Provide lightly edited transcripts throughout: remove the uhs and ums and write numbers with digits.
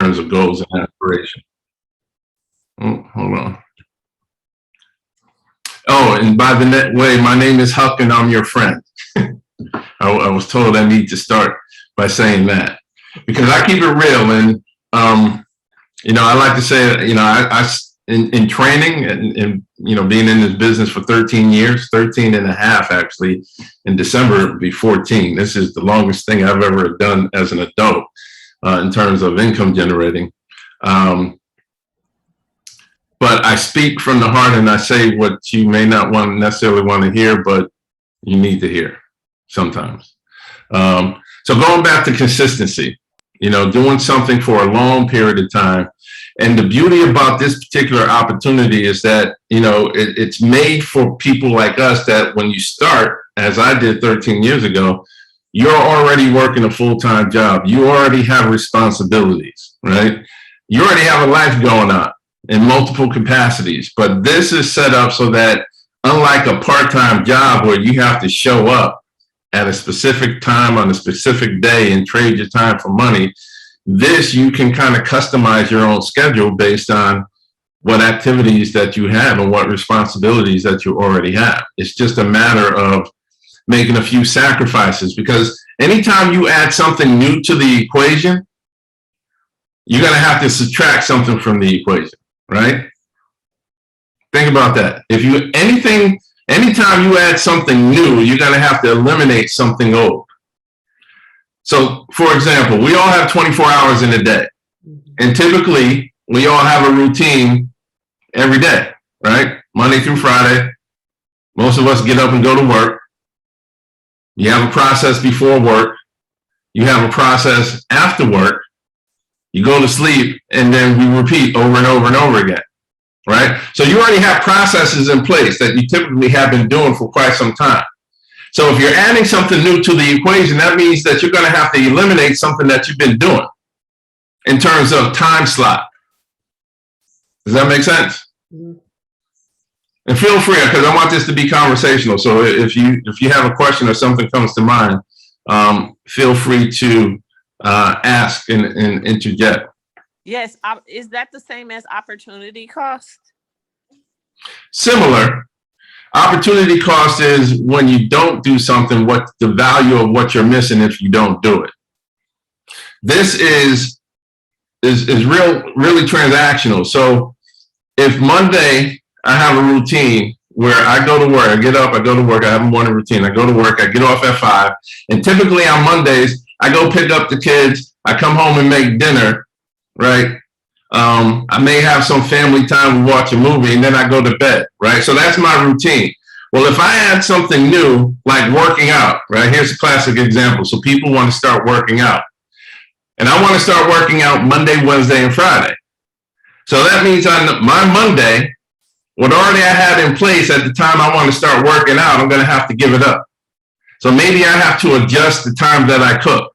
terms of goals and aspiration. Oh, hold on. Oh, and by the way, my name is Huck and I'm your friend. I was told I need to start by saying that because I keep it real. And, I like to say, I in training and, being in this business for 13 years, 13 and a half, actually, in December, it'll be 14. This is the longest thing I've ever done as an adult in terms of income generating. But I speak from the heart and I say what you may not necessarily want to hear, but you need to hear sometimes. So going back to consistency, doing something for a long period of time. And the beauty about this particular opportunity is that, it's made for people like us that when you start, as I did 13 years ago, you're already working a full-time job. You already have responsibilities, right? You already have a life going on in multiple capacities. But this is set up so that unlike a part-time job where you have to show up at a specific time on a specific day and trade your time for money, this you can kind of customize your own schedule based on what activities that you have and what responsibilities that you already have. It's just a matter of making a few sacrifices, because anytime you add something new to the equation, you're going to have to subtract something from the equation, right? Think about that. Anytime you add something new, you're going to have to eliminate something old. So, for example, we all have 24 hours in a day. And typically, we all have a routine every day, right? Monday through Friday. Most of us get up and go to work. You have a process before work. You have a process after work. You go to sleep, and then we repeat over and over and over again, right? So you already have processes in place that you typically have been doing for quite some time. So if you're adding something new to the equation, that means that you're going to have to eliminate something that you've been doing in terms of time slot. Does that make sense? Mm-hmm. And feel free, because I want this to be conversational. So if you have a question or something comes to mind, feel free to ask and interject. Yes. Is that the same as opportunity cost? Similar. Opportunity cost is when you don't do something, what the value of what you're missing if you don't do it. This is really transactional. So if Monday I have a routine where I go to work, I get up, I go to work, I have a morning routine, I go to work, I get off at 5, and typically on Mondays, I go pick up the kids, I come home and make dinner, right? I may have some family time, we watch a movie, and then I go to bed, right? So that's my routine. Well, if I add something new, like working out, right? Here's a classic example. So people want to start working out. And I want to start working out Monday, Wednesday, and Friday. So that means on my Monday, what already I had in place at the time I want to start working out, I'm going to have to give it up. So maybe I have to adjust the time that I cook.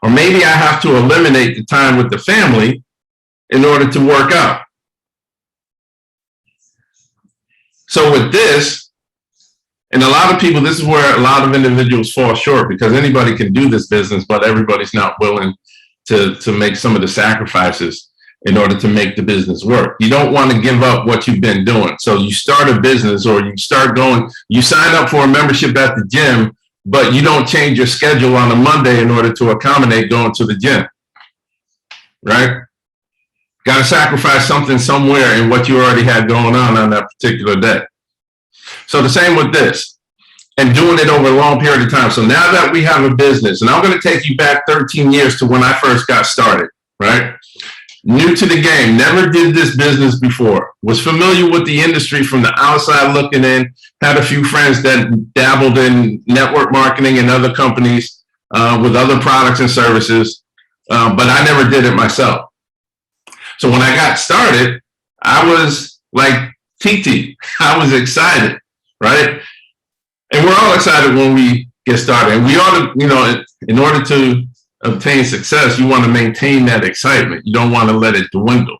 Or maybe I have to eliminate the time with the family in order to work out. So with this, and a lot of people, this is where a lot of individuals fall short, because anybody can do this business, but everybody's not willing to make some of the sacrifices in order to make the business work. You don't want to give up what you've been doing. So you start a business, or you sign up for a membership at the gym, but you don't change your schedule on a Monday in order to accommodate going to the gym, right? Got to sacrifice something somewhere in what you already had going on that particular day. So the same with this, and doing it over a long period of time. So now that we have a business, and I'm going to take you back 13 years to when I first got started, right? New to the game, never did this business before, was familiar with the industry from the outside looking in, had a few friends that dabbled in network marketing and other companies with other products and services, but I never did it myself. So when I got started, I was like TT. I was excited, right? And we're all excited when we get started. And we ought to, in order to obtain success, you want to maintain that excitement. You don't want to let it dwindle.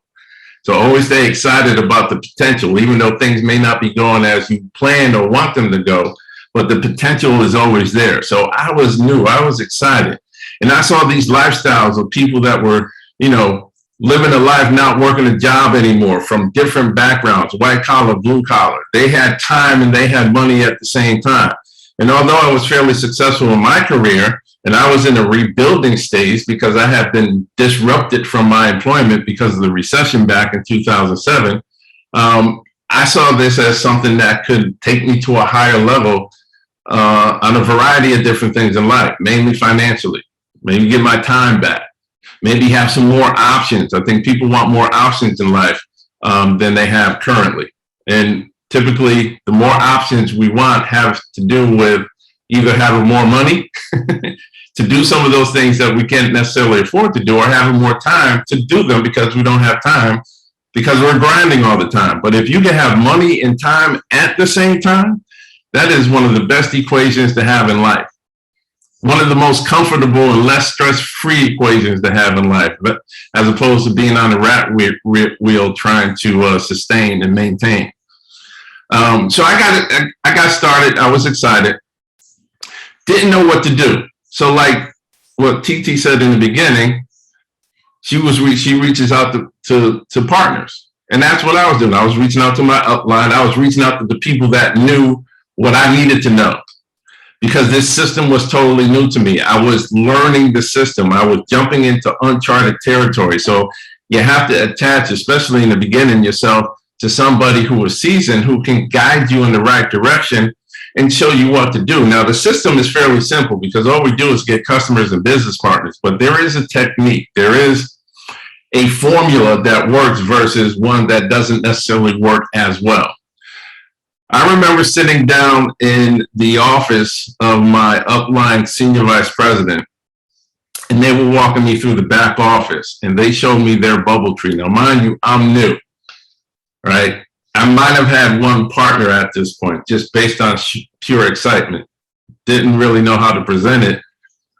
So always stay excited about the potential, even though things may not be going as you planned or want them to go, but the potential is always there. So I was new, I was excited. And I saw these lifestyles of people that were, living a life, not working a job anymore, from different backgrounds, white collar, blue collar. They had time and they had money at the same time. And although I was fairly successful in my career, and I was in a rebuilding stage because I had been disrupted from my employment because of the recession back in 2007, I saw this as something that could take me to a higher level on a variety of different things in life, mainly financially. Maybe get my time back. Maybe have some more options. I think people want more options in life than they have currently. And typically, the more options we want have to do with either having more money to do some of those things that we can't necessarily afford to do, or having more time to do them because we don't have time because we're grinding all the time. But if you can have money and time at the same time, that is one of the best equations to have in life. One of the most comfortable and less stress-free equations to have in life, but as opposed to being on a rat wheel trying to sustain and maintain. So I got started. I was excited. Didn't know what to do. So like what TT said in the beginning, she reaches out to partners. And that's what I was doing. I was reaching out to my upline. I was reaching out to the people that knew what I needed to know, because this system was totally new to me. I was learning the system. I was jumping into uncharted territory. So you have to attach, especially in the beginning, yourself to somebody who is seasoned, who can guide you in the right direction and show you what to do. Now, the system is fairly simple because all we do is get customers and business partners, but there is a technique. There is a formula that works versus one that doesn't necessarily work as well. I remember sitting down in the office of my upline senior vice president, and they were walking me through the back office, and they showed me their bubble tree. Now, mind you, I'm new, right? I might have had one partner at this point, just based on pure excitement. Didn't really know how to present it,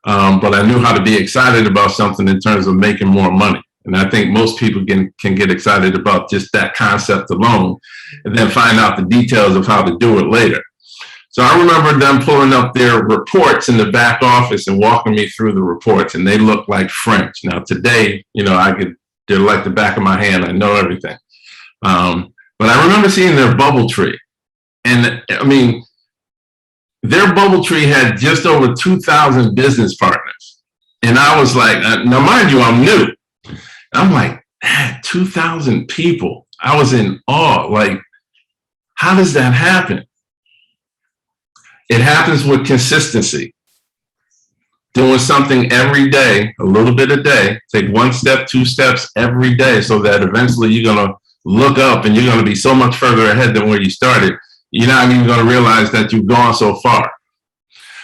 but I knew how to be excited about something in terms of making more money. And I think most people can get excited about just that concept alone, and then find out the details of how to do it later. So I remember them pulling up their reports in the back office and walking me through the reports, and they looked like French. Now today, they're like the back of my hand. I know everything. But I remember seeing their bubble tree. And I mean, their bubble tree had just over 2,000 business partners. And I was like, now mind you, I'm new. I'm like, 2,000 people. I was in awe. Like, how does that happen? It happens with consistency. Doing something every day, a little bit a day, take one step, two steps every day, so that eventually you're going to look up and you're going to be so much further ahead than where you started. You're not even going to realize that you've gone so far.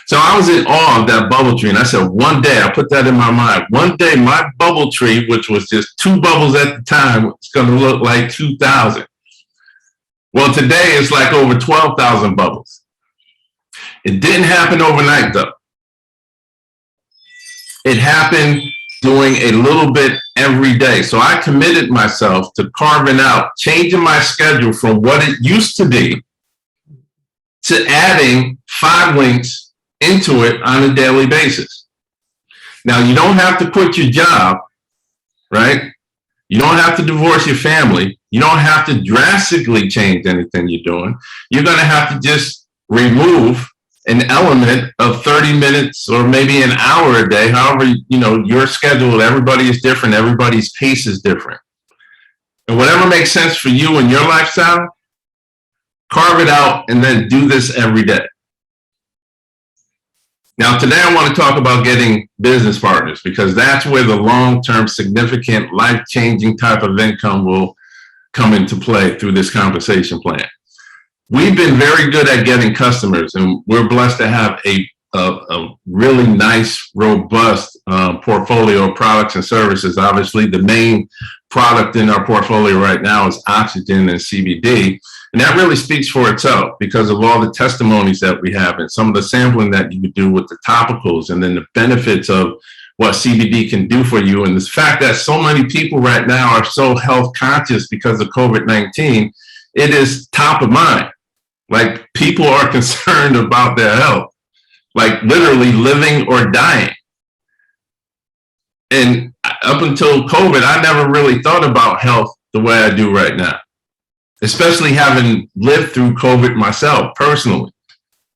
So I was in awe of that bubble tree, and I said, one day, I put that in my mind, one day my bubble tree, which was just 2 bubbles at the time, it's going to look like 2,000. Well, today it's like over 12,000 bubbles. It didn't happen overnight, though. It happened doing a little bit every day. So I committed myself to carving out, changing my schedule from what it used to be to adding 5 links into it on a daily basis. Now, you don't have to quit your job, right? You don't have to divorce your family. You don't have to drastically change anything you're doing. You're going to have to just remove an element of 30 minutes or maybe an hour a day. However, your schedule, everybody is different. Everybody's pace is different. And whatever makes sense for you and your lifestyle, carve it out and then do this every day. Now, today I want to talk about getting business partners, because that's where the long-term, significant, life-changing type of income will come into play through this compensation plan. We've been very good at getting customers, and we're blessed to have a really nice, robust portfolio of products and services. Obviously, the main product in our portfolio right now is oxygen and CBD. And that really speaks for itself because of all the testimonies that we have and some of the sampling that you could do with the topicals, and then the benefits of what CBD can do for you. And the fact that so many people right now are so health conscious because of COVID-19, it is top of mind. Like, people are concerned about their health, like literally living or dying. And up until COVID, I never really thought about health the way I do right now, especially having lived through COVID myself personally.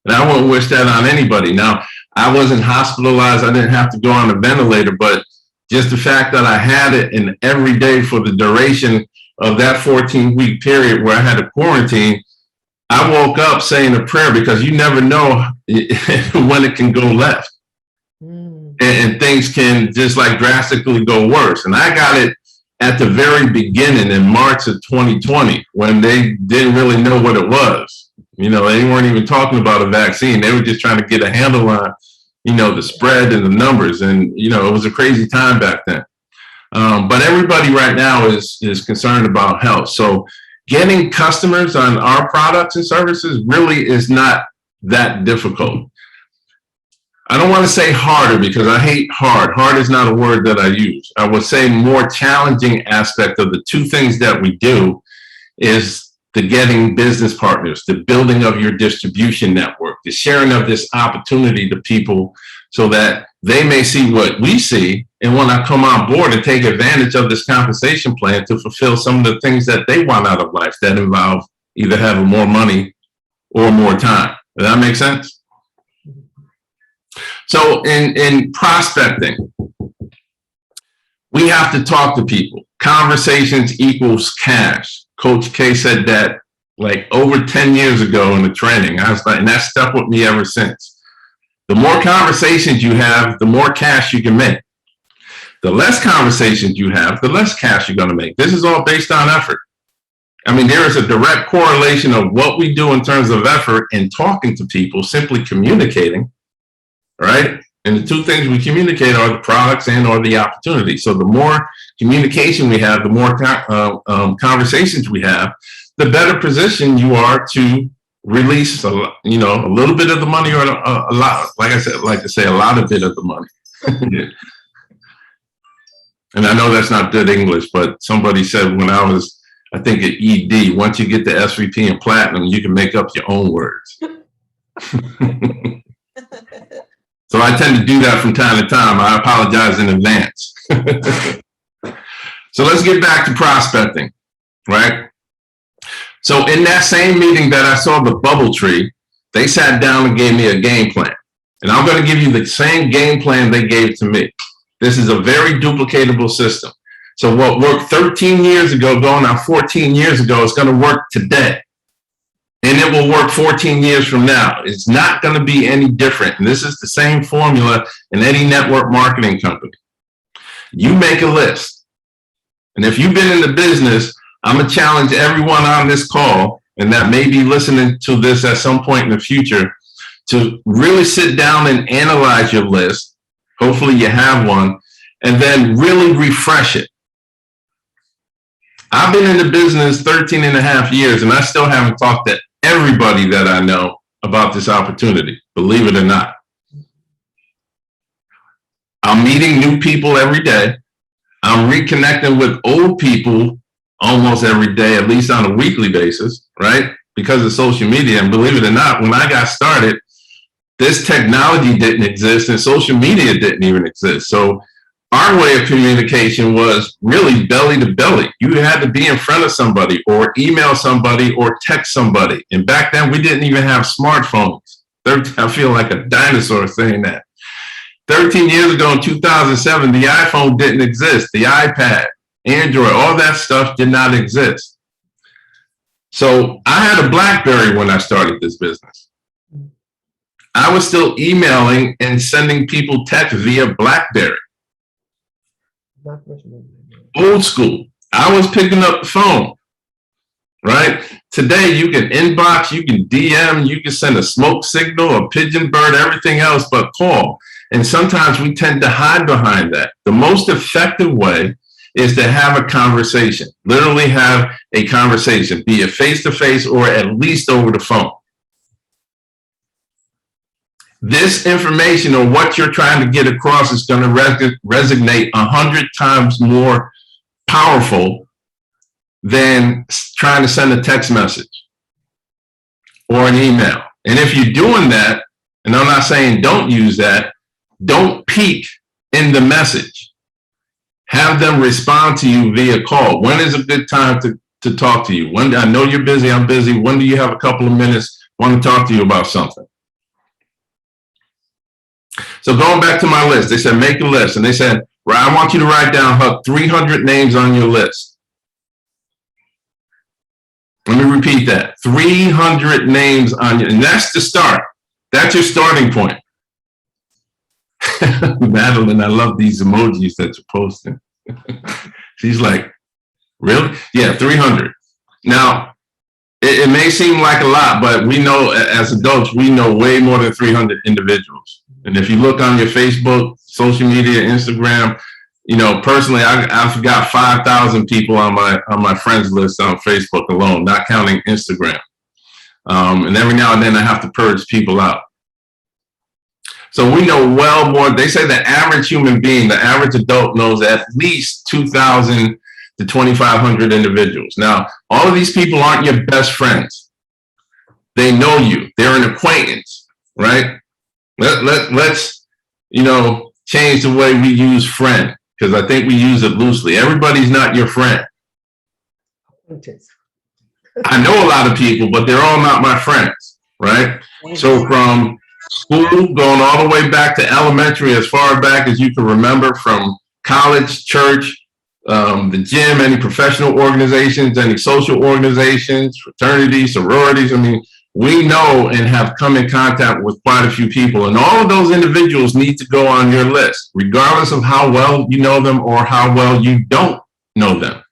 And I wouldn't wish that on anybody. Now, I wasn't hospitalized. I didn't have to go on a ventilator, but just the fact that I had it and every day for the duration of that 14-week period where I had a quarantine, I woke up saying a prayer, because you never know when it can go left. And things can just like drastically go worse. And I got it at the very beginning in March of 2020, when they didn't really know what it was. You know, they weren't even talking about a vaccine. They were just trying to get a handle on, you know, the spread and the numbers. And, you know, it was a crazy time back then. But everybody right now is concerned about health. So getting customers on our products and services really is not that difficult. I don't want to say harder, because I hate hard. Hard is not a word that I use. I would say more challenging aspect of the two things that we do is the getting business partners, the building of your distribution network, the sharing of this opportunity to people so that they may see what we see and want to come on board and take advantage of this compensation plan to fulfill some of the things that they want out of life that involve either having more money or more time. Does that make sense? So in prospecting, we have to talk to people. Conversations equals cash. Coach K said that like over 10 years ago in the training. I was like, and that stuck with me ever since. The more conversations you have, the more cash you can make. The less conversations you have, the less cash you're going to make. This is all based on effort. I mean, there is a direct correlation of what we do in terms of effort in talking to people, simply communicating, right? And the two things we communicate are the products and or the opportunity. So the more communication we have, the more conversations we have, the better position you are to release a little bit of the money, or a lot. Like I said, I like to say a lot of bit of the money. And I know that's not good English, but somebody said when I was, I think at ED, once you get the SVP and platinum, you can make up your own words. So I tend to do that from time to time. I apologize in advance. So let's get back to prospecting, right? So in that same meeting that I saw the bubble tree, they sat down and gave me a game plan. And I'm going to give you the same game plan they gave to me. This is a very duplicatable system. So what worked 13 years ago, going on 14 years ago, is going to work today. And it will work 14 years from now. It's not going to be any different. And this is the same formula in any network marketing company. You make a list. And if you've been in the business, I'm going to challenge everyone on this call, and that may be listening to this at some point in the future, to really sit down and analyze your list. Hopefully you have one, and then really refresh it. I've been in the business 13 and a half years, and I still haven't talked to everybody that I know about this opportunity, believe it or not. I'm meeting new people every day. I'm reconnecting with old people almost every day, at least on a weekly basis, right? Because of social media. And believe it or not, when I got started, this technology didn't exist and social media didn't even exist. So our way of communication was really belly to belly. You had to be in front of somebody or email somebody or text somebody. And back then we didn't even have smartphones. I feel like a dinosaur saying that. 13 years ago in 2007, the iPhone didn't exist. The iPad, Android, all that stuff did not exist. So I had a BlackBerry when I started this business. I was still emailing and sending people text via BlackBerry. Old school. I was picking up the phone, right? Today you can inbox, you can DM, you can send a smoke signal, a pigeon bird, everything else but call. And sometimes we tend to hide behind that. The most effective way is to have a conversation, literally have a conversation, be it face-to-face or at least over the phone. This information or what you're trying to get across is going to resonate 100 times more powerful than trying to send a text message or an email. And if you're doing that, and I'm not saying don't use that, don't peek in the message. Have them respond to you via call. When is a good time to talk to you? When I know you're busy, I'm busy. When do you have a couple of minutes? Want to talk to you about something? So going back to my list, they said, make a list. And they said, I want you to write down, Huck, 300 names on your list. Let me repeat that. 300 names on your, and that's the start. That's your starting point. Madeline, I love these emojis that you're posting. She's like, really? Yeah, 300. Now, it may seem like a lot, but we know as adults, we know way more than 300 individuals. And if you look on your Facebook, social media, Instagram, you know, personally, I've got 5,000 people on my friends list on Facebook alone, not counting Instagram. And every now and then I have to purge people out. So we know well more. They say the average human being, the average adult knows at least 2,000 to 2,500 individuals. Now, all of these people aren't your best friends. They know you. They're an acquaintance, right? Let's, you know, change the way we use friend, because I think we use it loosely. Everybody's not your friend. I know a lot of people, but they're all not my friends, right? So from school, going all the way back to elementary, as far back as you can remember, from college, church, the gym, any professional organizations, any social organizations, fraternities, sororities. I mean, we know and have come in contact with quite a few people, and all of those individuals need to go on your list, regardless of how well you know them or how well you don't know them.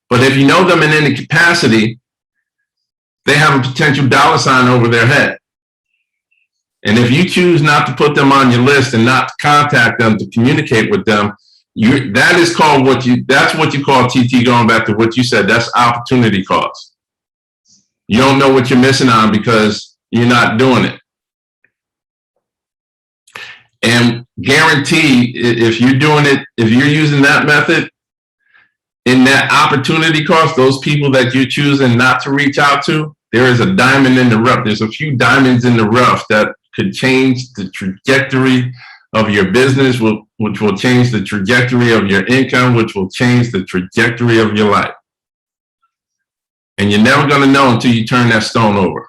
But if you know them in any capacity, they have a potential dollar sign over their head. And if you choose not to put them on your list and not to contact them, to communicate with them, that is called that's what you call, TT, going back to what you said, that's opportunity cost. You don't know what you're missing on because you're not doing it. And guarantee, if you're doing it, if you're using that method, in that opportunity cost, those people that you're choosing not to reach out to, there is a diamond in the rough. There's a few diamonds in the rough that could change the trajectory of your business, which will change the trajectory of your income, which will change the trajectory of your life. And you're never going to know until you turn that stone over.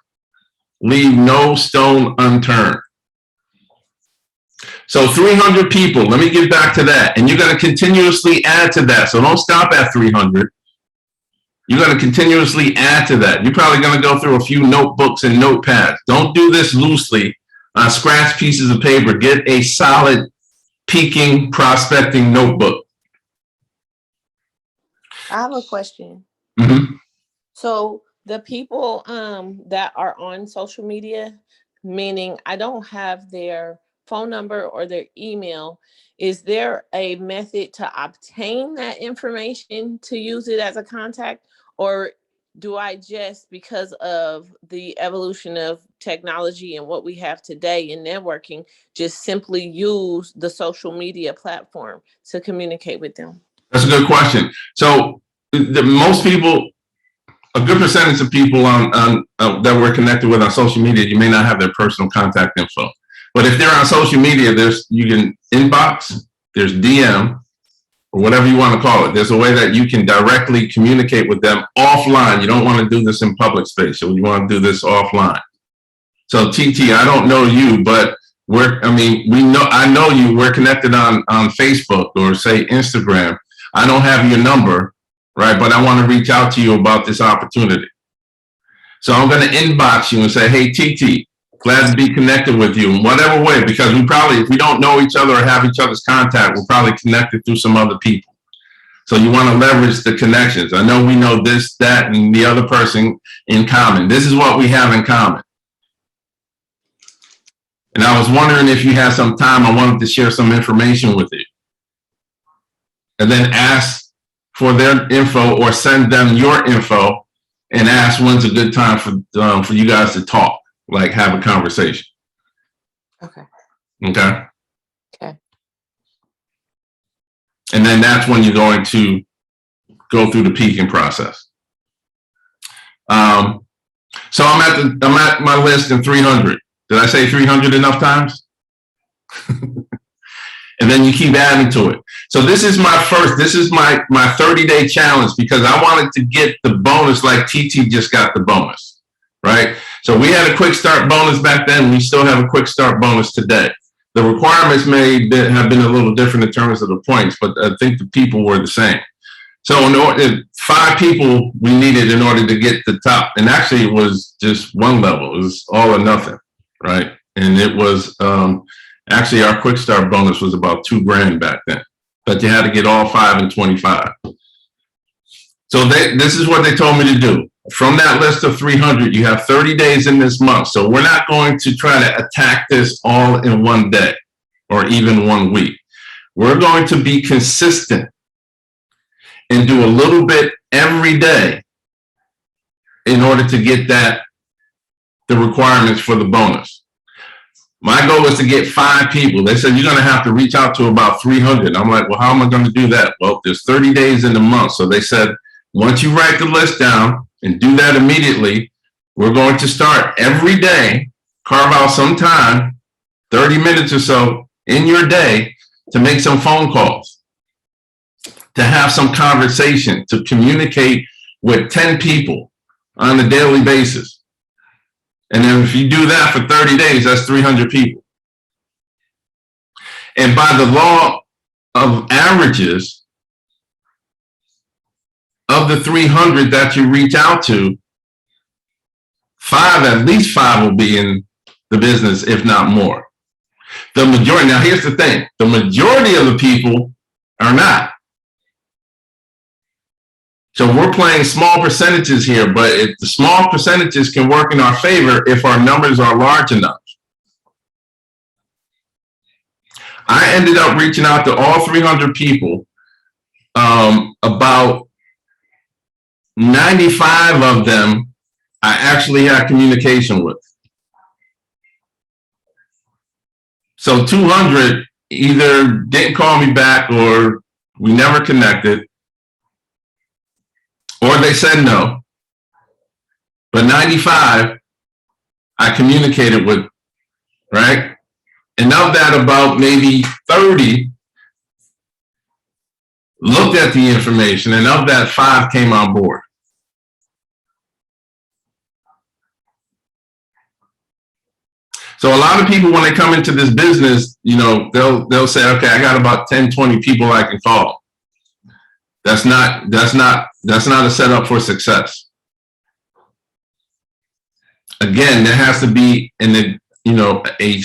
Leave no stone unturned. So 300 people, let me get back to that. And you're going to continuously add to that. So don't stop at 300. You're going to continuously add to that. You're probably going to go through a few notebooks and notepads. Don't do this loosely on scratch pieces of paper. Get a solid peaking prospecting notebook. I have a question. Mm-hmm. So the people that are on social media, meaning I don't have their phone number or their email, is there a method to obtain that information to use it as a contact? Or do I just, because of the evolution of technology and what we have today in networking, just simply use the social media platform to communicate with them? That's a good question. So most people, a good percentage of people on that we're connected with on social media, you may not have their personal contact info. But if they're on social media, you can inbox, there's DM, or whatever you want to call it. There's a way that you can directly communicate with them offline. You don't want to do this in public space, so you want to do this offline. So TT, I don't know you, but I know you. We're connected on Facebook or say Instagram. I don't have your number, right? But I want to reach out to you about this opportunity. So I'm going to inbox you and say, hey, TT, glad to be connected with you in whatever way, because if we don't know each other or have each other's contact, we're probably connected through some other people. So you want to leverage the connections. I know we know this, that, and the other person in common. This is what we have in common. And I was wondering if you had some time, I wanted to share some information with you. And then ask for their info or send them your info and ask when's a good time for you guys to talk. Like have a conversation. Okay. Okay. Okay. And then that's when you're going to go through the peaking process. So I'm at my list in 300. Did I say 300 enough times? And then you keep adding to it. So this is my 30-day challenge, because I wanted to get the bonus like TT just got the bonus, right? So we had a quick start bonus back then. We still have a quick start bonus today. The requirements may have been a little different in terms of the points, but I think the people were the same. So in order, 5 people we needed in order to get the top. And actually it was just one level. It was all or nothing, right? And it was, actually our quick start bonus was about $2,000 back then, but you had to get all 5 and 25. So this is what they told me to do. From that list of 300, you have 30 days in this month. So we're not going to try to attack this all in one day or even 1 week. We're going to be consistent and do a little bit every day in order to get the requirements for the bonus. My goal was to get 5 people. They said, you're going to have to reach out to about 300. I'm like, well, how am I going to do that? Well, there's 30 days in the month. So they said, once you write the list down and do that immediately, we're going to start every day, carve out some time, 30 minutes or so in your day, to make some phone calls, to have some conversation, to communicate with 10 people on a daily basis. And then if you do that for 30 days, that's 300 people. And by the law of averages, of the 300 that you reach out to, at least five will be in the business, if not more. The majority, now here's the thing, the majority of the people are not. So we're playing small percentages here, but if the small percentages can work in our favor if our numbers are large enough. I ended up reaching out to all 300 people. About 95 of them I actually had communication with. So 200 either didn't call me back or we never connected, or they said no. But 95 I communicated with, right? And of that, about maybe 30 looked at the information, and of that, 5 came on board. So a lot of people, when they come into this business, you know, they'll say, okay, I got about 10, 20 people I can call. That's not a setup for success. Again, there has to be a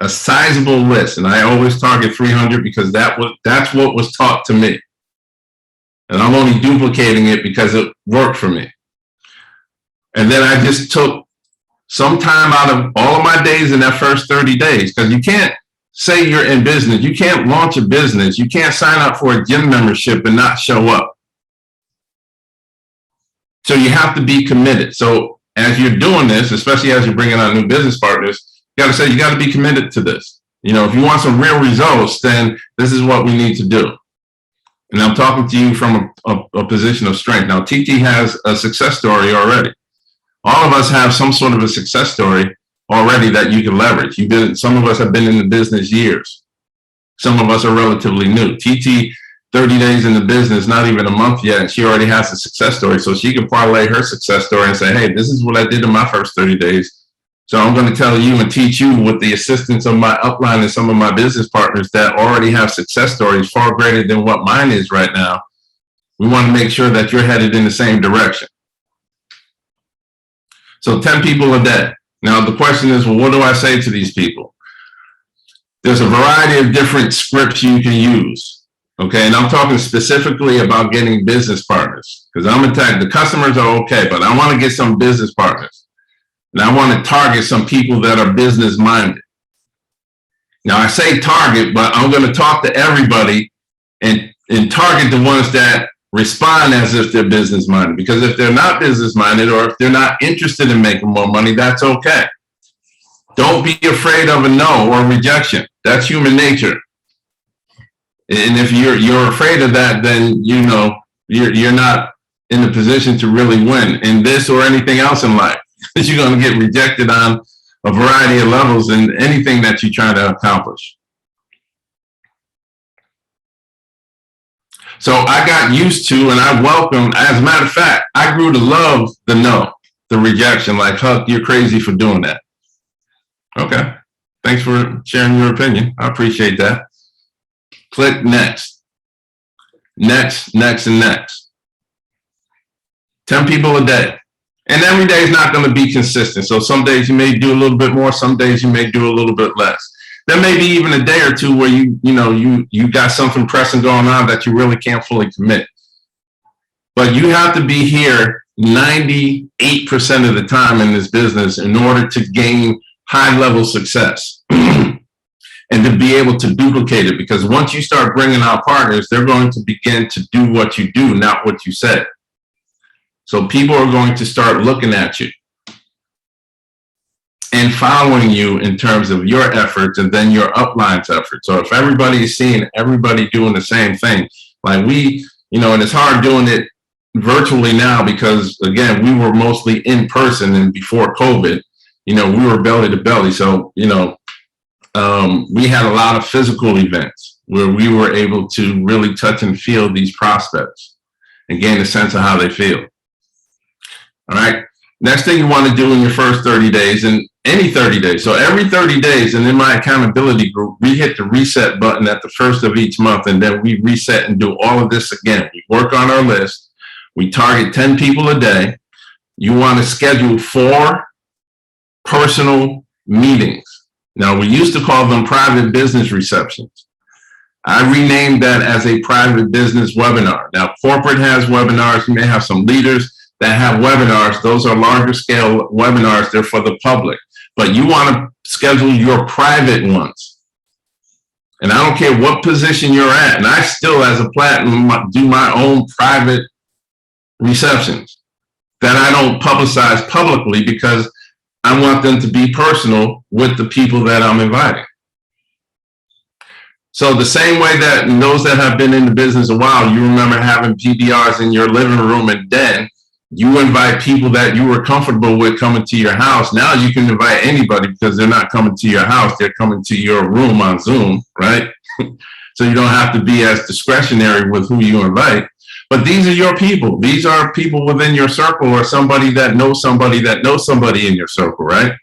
sizable list, and I always target 300 because that's what was taught to me. And I'm only duplicating it because it worked for me. And then I just took some time out of all of my days in that first 30 days, because you can't say you're in business. You can't launch a business. You can't sign up for a gym membership and not show up. So you have to be committed. So as you're doing this, especially as you're bringing on new business partners, you got to be committed to this. You know, if you want some real results, then this is what we need to do. And I'm talking to you from a position of strength. Now, TT has a success story already. All of us have some sort of a success story already that you can leverage. Some of us have been in the business years. Some of us are relatively new. TT, 30 days in the business, not even a month yet, and she already has a success story. So she can parlay her success story and say, hey, this is what I did in my first 30 days. So I'm going to tell you and teach you with the assistance of my upline and some of my business partners that already have success stories far greater than what mine is right now. We want to make sure that you're headed in the same direction. So 10 people a day. Now the question is, well, what do I say to these people? There's a variety of different scripts you can use. Okay, and I'm talking specifically about getting business partners, because I'm attacked. The customers are okay, but I want to get some business partners. And I want to target some people that are business minded. Now I say target, but I'm going to talk to everybody and target the ones that respond as if they're business minded. Because if they're not business minded, or if they're not interested in making more money, that's okay. Don't be afraid of a no or rejection. That's human nature. And if you're afraid of that, then you know you're not in a position to really win in this or anything else in life. You're going to get rejected on a variety of levels in anything that you try to accomplish. So I got used to, and I welcomed, as a matter of fact, I grew to love the no, the rejection, like, Huck, you're crazy for doing that. Okay. Thanks for sharing your opinion. I appreciate that. Click next. Next, next, and next. 10 people a day. And every day is not going to be consistent. So some days you may do a little bit more, some days you may do a little bit less. There may be even a day or two where you got something pressing going on that you really can't fully commit. But you have to be here 98% of the time in this business in order to gain high level success and to be able to duplicate it. Because once you start bringing out partners, they're going to begin to do what you do, not what you said. So people are going to start looking at you and following you in terms of your efforts and then your upline's efforts. So if everybody is seeing everybody doing the same thing, like we, and it's hard doing it virtually now because, again, we were mostly in person, and before COVID, we were belly to belly. So, we had a lot of physical events where we were able to really touch and feel these prospects and gain a sense of how they feel. All right. Next thing you want to do in your first 30 days, and any 30 days. So every 30 days, and in my accountability group, we hit the reset button at the first of each month, and then we reset and do all of this again. We work on our list. We target 10 people a day. You want to schedule 4 personal meetings. Now, we used to call them private business receptions. I renamed that as a private business webinar. Now, corporate has webinars. You may have some leaders that have webinars. Those are larger scale webinars. They're for the public. But you want to schedule your private ones. And I don't care what position you're at. And I still, as a platinum, do my own private receptions that I don't publicize publicly because I want them to be personal with the people that I'm inviting. So the same way that those that have been in the business a while, you remember having PBRs in your living room and den, you invite people that you were comfortable with coming to your house. Now you can invite anybody because they're not coming to your house. They're coming to your room on Zoom, right? So you don't have to be as discretionary with who you invite. But these are your people. These are people within your circle or somebody that knows somebody that knows somebody in your circle, right?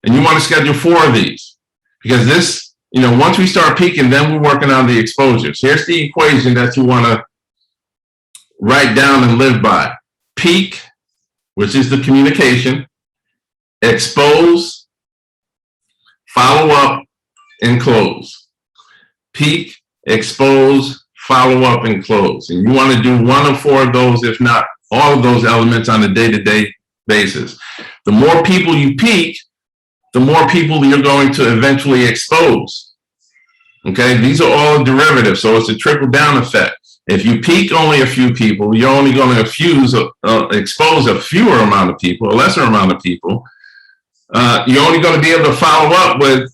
And you want to schedule 4 of these because this, once we start peaking, then we're working on the exposures. Here's the equation that you want to write down and live by. Peak, which is the communication, expose, follow up, and close. Peak, expose, follow up, and close. And you want to do 1 of 4 of those, if not all of those elements on a day-to-day basis. The more people you peak, the more people you're going to eventually expose. Okay, these are all derivatives, so it's a trickle-down effect. If you peak only a few people, you're only going to expose a fewer amount of people, a lesser amount of people. You're only going to be able to follow up with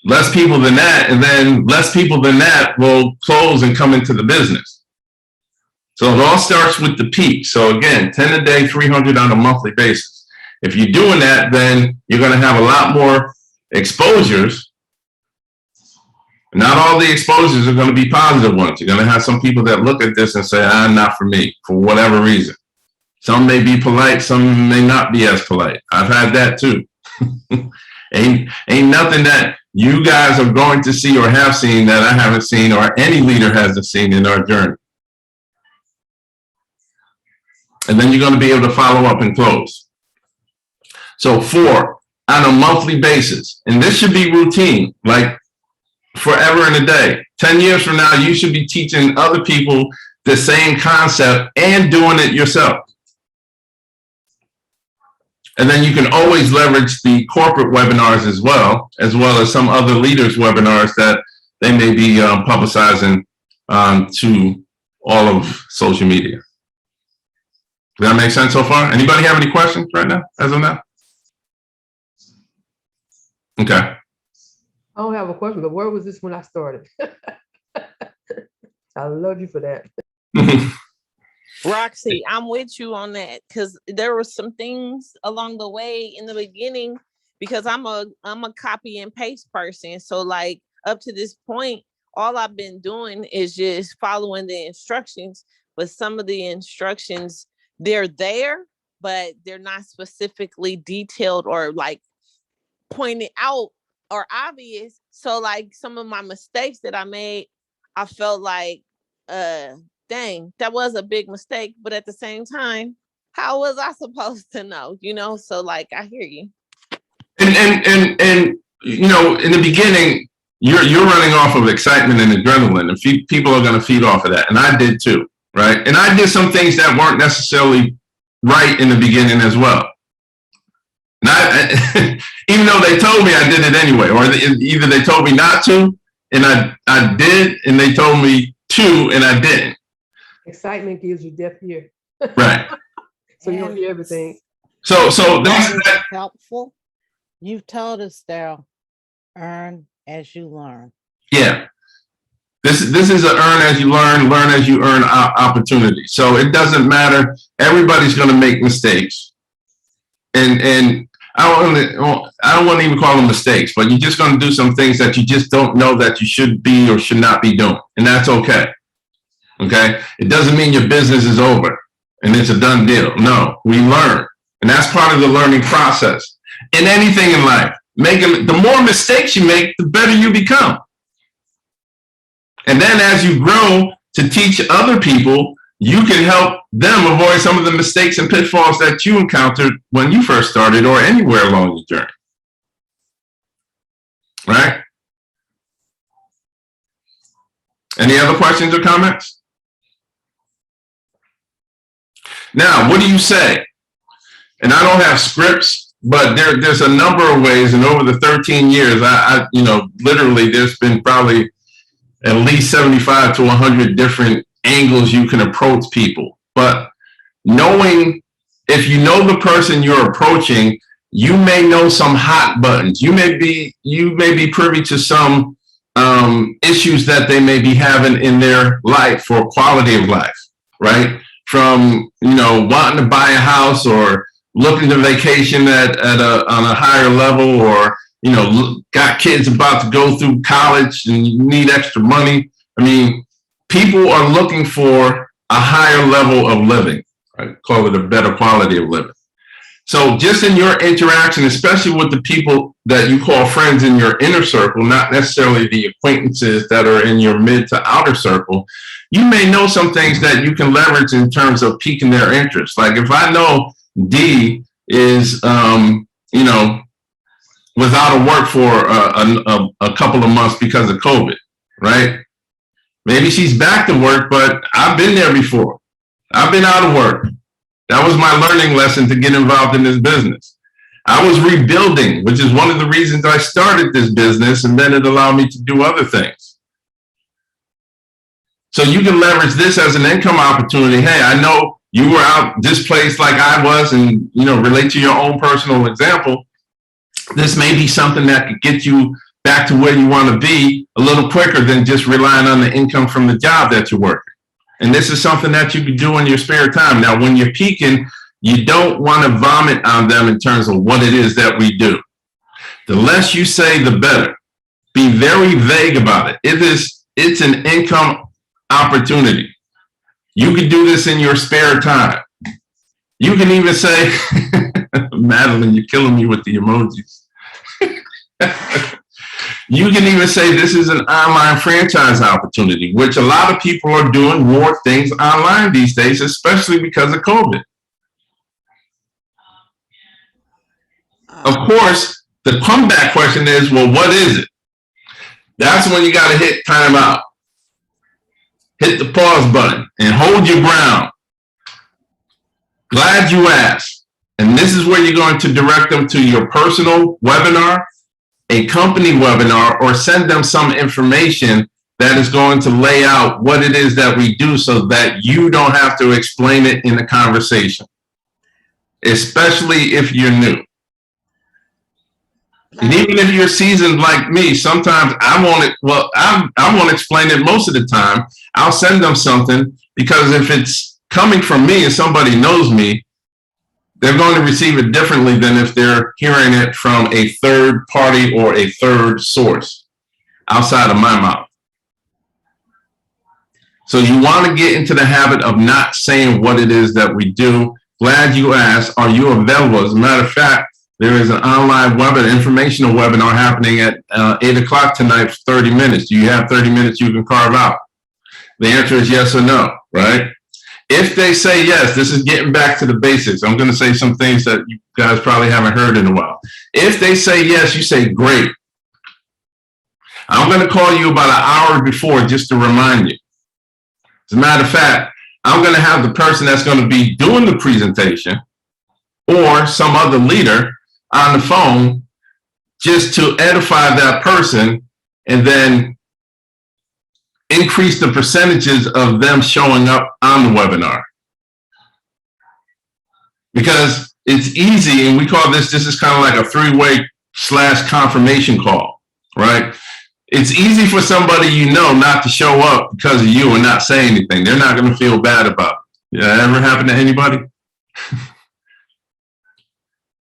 less people than that, and then less people than that will close and come into the business. So it all starts with the peak. So again, 10 a day, 300 on a monthly basis. If you're doing that, then you're going to have a lot more exposures. Not all the exposures are going to be positive ones. You're going to have some people that look at this and say, not for me, for whatever reason. Some may be polite, some may not be as polite. I've had that too. ain't nothing that you guys are going to see or have seen that I haven't seen or any leader hasn't seen in our journey. And then you're going to be able to follow up and close. So 4 on a monthly basis. And this should be routine, like forever and a day. 10 years from now, you should be teaching other people the same concept and doing it yourself. And then you can always leverage the corporate webinars as well as some other leaders' webinars that they may be publicizing to all of social media. Does that make sense so far? Anybody have any questions right now, as of now? Okay. I don't have a question, but where was this when I started? I love you for that. Roxy, I'm with you on that because there were some things along the way in the beginning because I'm a copy and paste person. So like up to this point all I've been doing is just following the instructions, but some of the instructions, they're there, but they're not specifically detailed or like pointed out or obvious. So like some of my mistakes that I made, I felt like, dang, that was a big mistake. But at the same time, how was I supposed to know? So like I hear you. And you know, in the beginning, you're running off of excitement and adrenaline, and people are going to feed off of that. And I did too, right? And I did some things that weren't necessarily right in the beginning as well. And even though they told me, I did it anyway, or either they told me not to, and I did, and they told me to, and I didn't. Excitement gives you deaf ear. Right. So you don't hear everything. So that's helpful. You've told us, Darryl, earn as you learn. Yeah. This is a earn as you learn as you earn opportunity. So it doesn't matter. Everybody's going to make mistakes. And I don't want to even call them mistakes, but you're just going to do some things that you just don't know that you should be or should not be doing. And that's okay. Okay. It doesn't mean your business is over and it's a done deal. No, we learn. And that's part of the learning process. In anything in life, the more mistakes you make, the better you become. And then as you grow to teach other people, you can help them avoid some of the mistakes and pitfalls that you encountered when you first started or anywhere along the journey. Right? Any other questions or comments? Now, what do you say? And I don't have scripts, but there's a number of ways. And over the 13 years, I literally there's been probably at least 75 to 100 different angles you can approach people. But knowing, if you know the person you're approaching, you may know some hot buttons. You may be privy to some issues that they may be having in their life or quality of life, right? From, wanting to buy a house or looking to vacation on a higher level, or, got kids about to go through college and you need extra money. I mean, people are looking for a higher level of living. I call it a better quality of living. So just in your interaction, especially with the people that you call friends in your inner circle, not necessarily the acquaintances that are in your mid to outer circle, you may know some things that you can leverage in terms of piquing their interest. Like if I know D is, was out of work for a couple of months because of COVID, right? Maybe she's back to work, but I've been there before. I've been out of work. That was my learning lesson to get involved in this business. I was rebuilding, which is one of the reasons I started this business, and then it allowed me to do other things. So you can leverage this as an income opportunity. Hey, I know you were out displaced like I was, and relate to your own personal example. This may be something that could get you back to where you want to be a little quicker than just relying on the income from the job that you're working. And this is something that you can do in your spare time. Now, when you're peaking, you don't want to vomit on them in terms of what it is that we do. The less you say, the better. Be very vague about it. It's an income opportunity. You can do this in your spare time. You can even say, Madeline, you're killing me with the emojis. You can even say this is an online franchise opportunity, which a lot of people are doing more things online these days, especially because of COVID. Of course, the comeback question is, well, what is it? That's when you got to hit time out. Hit the pause button and hold your ground. Glad you asked. And this is where you're going to direct them to your personal webinar, a company webinar, or send them some information that is going to lay out what it is that we do so that you don't have to explain it in the conversation, especially if you're new. And even if you're seasoned like me, sometimes I won't explain it most of the time. I'll send them something because if it's coming from me and somebody knows me, they're going to receive it differently than if they're hearing it from a third party or a third source outside of my mouth. So you want to get into the habit of not saying what it is that we do. Glad you asked. Are you available? As a matter of fact, there is an online webinar, informational webinar happening at 8 o'clock tonight for 30 minutes. Do you have 30 minutes you can carve out? The answer is yes or no, right? If they say yes, this is getting back to the basics. I'm going to say some things that you guys probably haven't heard in a while. If they say yes, you say great. I'm going to call you about an hour before just to remind you. As a matter of fact, I'm going to have the person that's going to be doing the presentation or some other leader on the phone just to edify that person and then increase the percentages of them showing up on the webinar. Because it's easy, and we call this is kind of like a three-way / confirmation call, right? It's easy for somebody you know not to show up because of you and not say anything. They're not going to feel bad about it. Yeah, ever happened to anybody?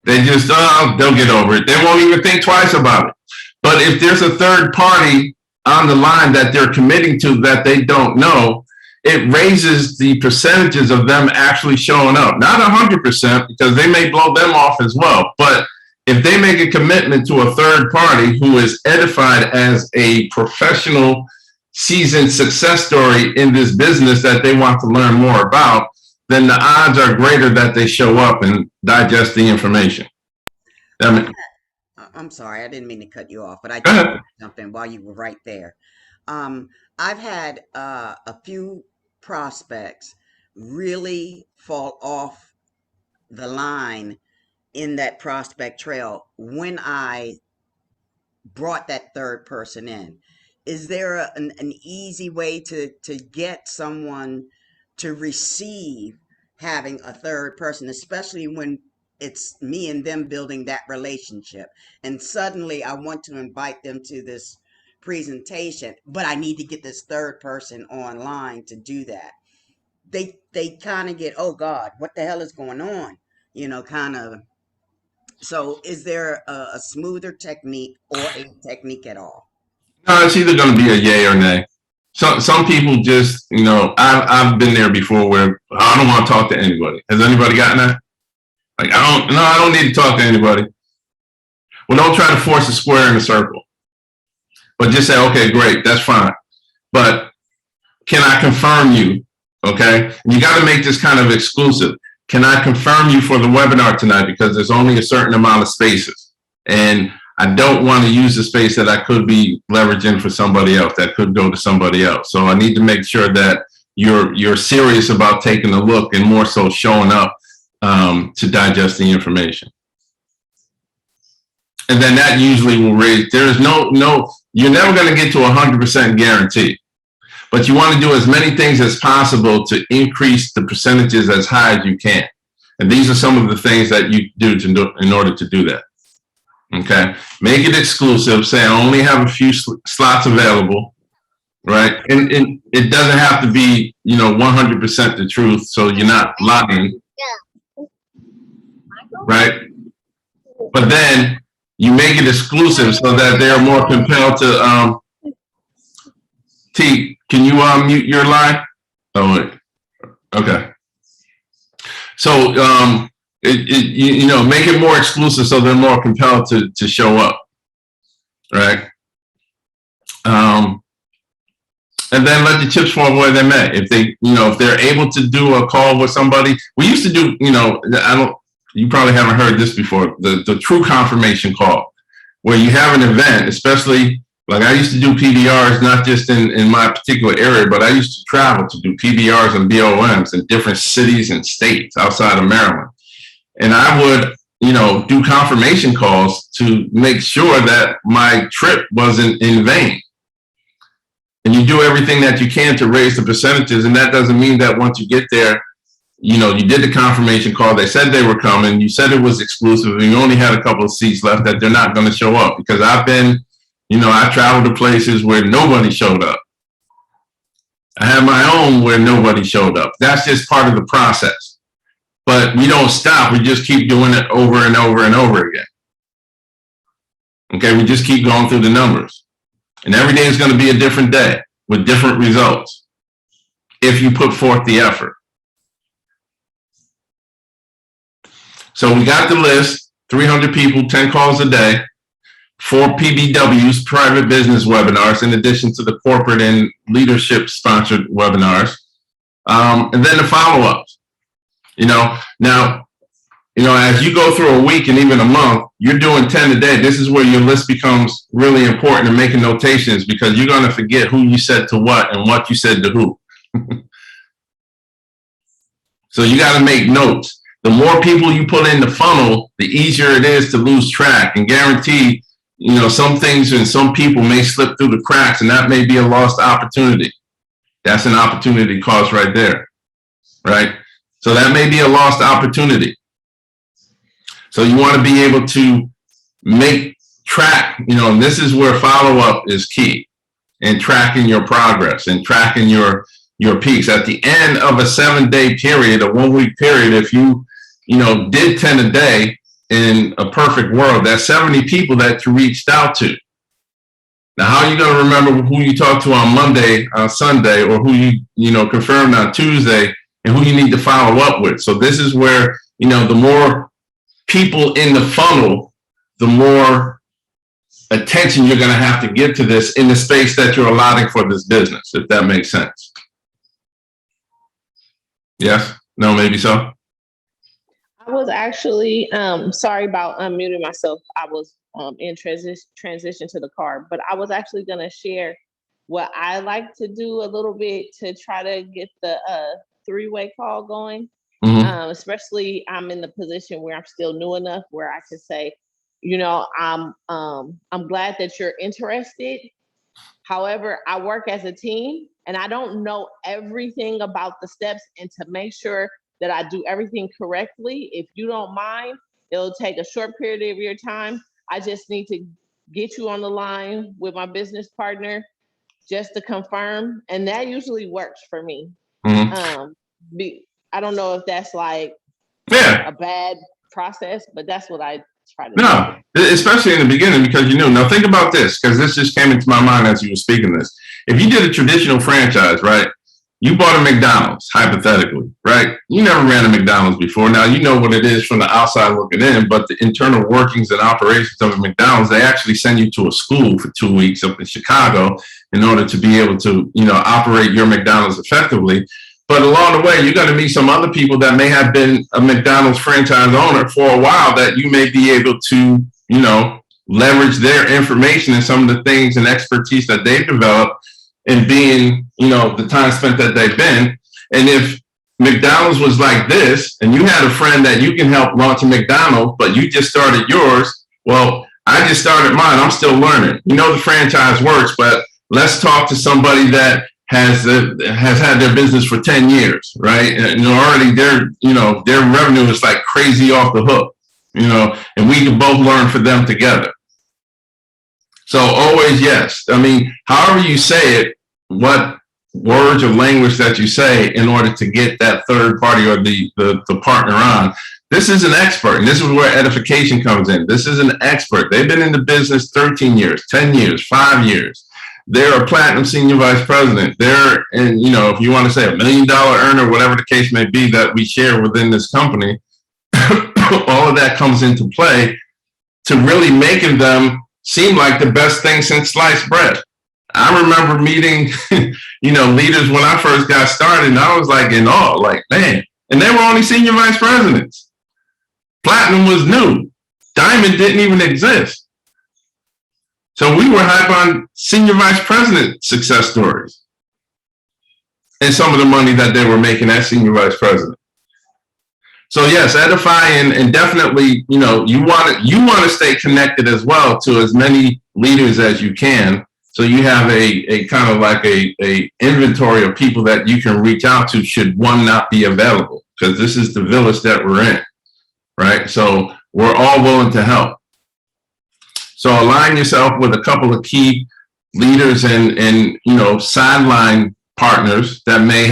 They just, they'll get over it. They won't even think twice about it. But if there's a third party on the line that they're committing to that they don't know, it raises the percentages of them actually showing up. Not 100%, because they may blow them off as well. But if they make a commitment to a third party who is edified as a professional, seasoned success story in this business that they want to learn more about, then the odds are greater that they show up and digest the information. I'm sorry, I didn't mean to cut you off, but I did something while you were right there. I've had a few prospects really fall off the line in that prospect trail when I brought that third person in. Is there an easy way to get someone to receive having a third person, especially when it's me and them building that relationship, and suddenly I want to invite them to this presentation, but I need to get this third person online to do that? They kind of get, oh God, what the hell is going on? You know, kind of. So is there a smoother technique or a technique at all? No, it's either going to be a yay or nay. Some people just, you know, I've been there before where I don't want to talk to anybody. Has anybody gotten that? Like, I don't need to talk to anybody. Well, don't try to force a square in a circle. But just say, okay, great, that's fine. But can I confirm you? Okay? And you got to make this kind of exclusive. Can I confirm you for the webinar tonight? Because there's only a certain amount of spaces. And I don't want to use the space that I could be leveraging for somebody else, that could go to somebody else. So I need to make sure that you're serious about taking a look and more so showing up to digest the information. And then that usually will raise, there is no, you're never going to get to 100% guarantee, but you want to do as many things as possible to increase the percentages as high as you can. And these are some of the things that you do in order to do that. Okay, make it exclusive. Say I only have a few slots available, right? And it doesn't have to be, you know, 100% the truth, so you're not lying, right? But then you make it exclusive so that they're more compelled to. T, can you mute your line? Oh, wait. Okay. So you know, make it more exclusive so they're more compelled to show up, right? And then let the chips fall where they may. If they, you know, if they're able to do a call with somebody, we used to do, you know, you probably haven't heard this before, the true confirmation call, where you have an event, especially like I used to do PBRs, not just in my particular area, but I used to travel to do PBRs and BOMs in different cities and states outside of Maryland. And I would, you know, do confirmation calls to make sure that my trip wasn't in vain. And you do everything that you can to raise the percentages. And that doesn't mean that once you get there, you know, you did the confirmation call, they said they were coming, you said it was exclusive, and you only had a couple of seats left, that they're not going to show up. Because I've been, you know, I traveled to places where nobody showed up. I had my own where nobody showed up. That's just part of the process. But we don't stop. We just keep doing it over and over and over again. Okay, we just keep going through the numbers. And every day is going to be a different day with different results. if you put forth the effort. So we got the list, 300 people, 10 calls a day, 4 PBWs, private business webinars, in addition to the corporate and leadership sponsored webinars. And then the follow-ups. Now, as you go through a week and even a month, you're doing 10 a day. This is where your list becomes really important and making notations, because you're going to forget who you said to what and what you said to who. So you got to make notes. The more people you put in the funnel, the easier it is to lose track, and guarantee, some things and some people may slip through the cracks, and that may be a lost opportunity. That's an opportunity cost right there, right? So that may be a lost opportunity. So you want to be able to make track, and this is where follow-up is key, and tracking your progress and tracking your peaks. At the end of a 7-day period, a 1-week period, if you did 10 a day in a perfect world, that's 70 people that you reached out to. Now, how are you going to remember who you talked to on Monday, on Sunday, or who you confirmed on Tuesday, and who you need to follow up with? So this is where, the more people in the funnel, the more attention you're going to have to give to this in the space that you're allotting for this business, if that makes sense. Yes? No, maybe so? I was actually, sorry about unmuting myself. I was in transition to the car, but I was actually going to share what I like to do a little bit to try to get the 3-way call going. Especially I'm in the position where I'm still new enough where I can say, I'm glad that you're interested. However, I work as a team and I don't know everything about the steps, and to make sure that I do everything correctly, if you don't mind, it'll take a short period of your time. I just need to get you on the line with my business partner just to confirm. And that usually works for me. I don't know if that's like a bad process, but that's what I try to do. No, especially in the beginning, because now think about this, because this just came into my mind as you were speaking this. If you did a traditional franchise, right? You bought a McDonald's, hypothetically, right? You never ran a McDonald's before. Now, you know what it is from the outside looking in, but the internal workings and operations of a McDonald's, they actually send you to a school for 2 weeks up in Chicago in order to be able to, operate your McDonald's effectively. But along the way, you're going to meet some other people that may have been a McDonald's franchise owner for a while, that you may be able to, leverage their information and some of the things and expertise that they've developed, and being, the time spent that they've been. And if McDonald's was like this, and you had a friend that you can help launch a McDonald's, but you just started yours, well, I just started mine. I'm still learning. The franchise works, but let's talk to somebody that has had their business for 10 years, right? And already their revenue is like crazy off the hook, and we can both learn for them together. So always, yes. I mean, however you say it, what words or language that you say in order to get that third party or the partner on. This is an expert, and this is where edification comes in. This is an expert. They've been in the business 13 years, 10 years, 5 years. They're a platinum senior vice president. They're, and if you want to say $1 million earner, whatever the case may be that we share within this company, all of that comes into play to really making them seem like the best thing since sliced bread. I remember meeting, leaders when I first got started, and I was like in awe, like, man, and they were only senior vice presidents. Platinum was new. Diamond didn't even exist. So we were hype on senior vice president success stories and some of the money that they were making as senior vice president. So yes, edify, and definitely, you want to stay connected as well to as many leaders as you can. So you have a kind of like a inventory of people that you can reach out to should one not be available, because this is the village that we're in, right? So we're all willing to help. So align yourself with a couple of key leaders and sideline partners that may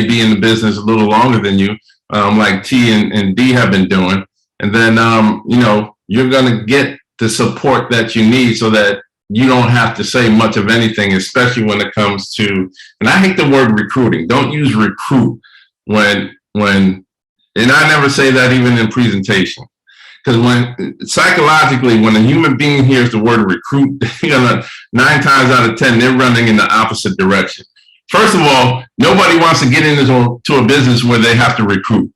be in the business a little longer than you, like T and D have been doing. And then, you're going to get the support that you need so that you don't have to say much of anything, especially when it comes to, and I hate the word recruiting. Don't use recruit when, and I never say that even in presentation. Because when psychologically, when a human being hears the word recruit, 9 times out of 10, they're running in the opposite direction. First of all, nobody wants to get into a business where they have to recruit.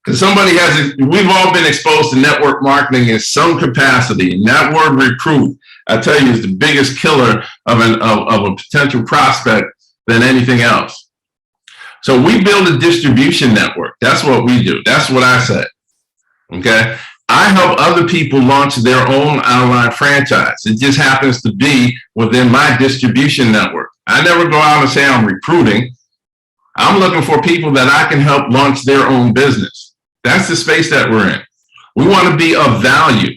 Because we've all been exposed to network marketing in some capacity. And that word recruit, I tell you, is the biggest killer of a potential prospect than anything else. So we build a distribution network. That's what we do. That's what I said. Okay. I help other people launch their own online franchise. It just happens to be within my distribution network. I never go out and say I'm recruiting. I'm looking for people that I can help launch their own business. That's the space that we're in. We want to be of value.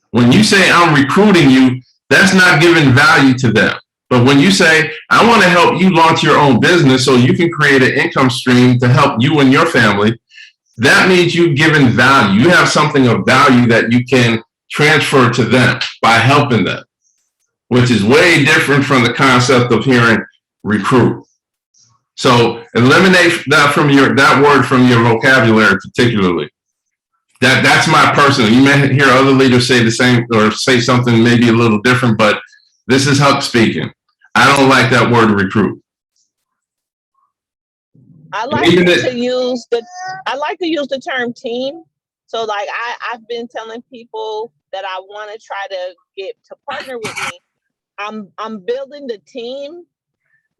When you say I'm recruiting you, that's not giving value to them. But when you say, I want to help you launch your own business so you can create an income stream to help you and your family, that means you've given value. You have something of value that you can transfer to them by helping them, which is way different from the concept of hearing recruit. So eliminate that word from your vocabulary, particularly. That's my personal. You may hear other leaders say the same or say something maybe a little different, but this is Huck speaking. I don't like that word recruit. I like to use the term team. So like I've been telling people that I want to try to get to partner with me. I'm building the team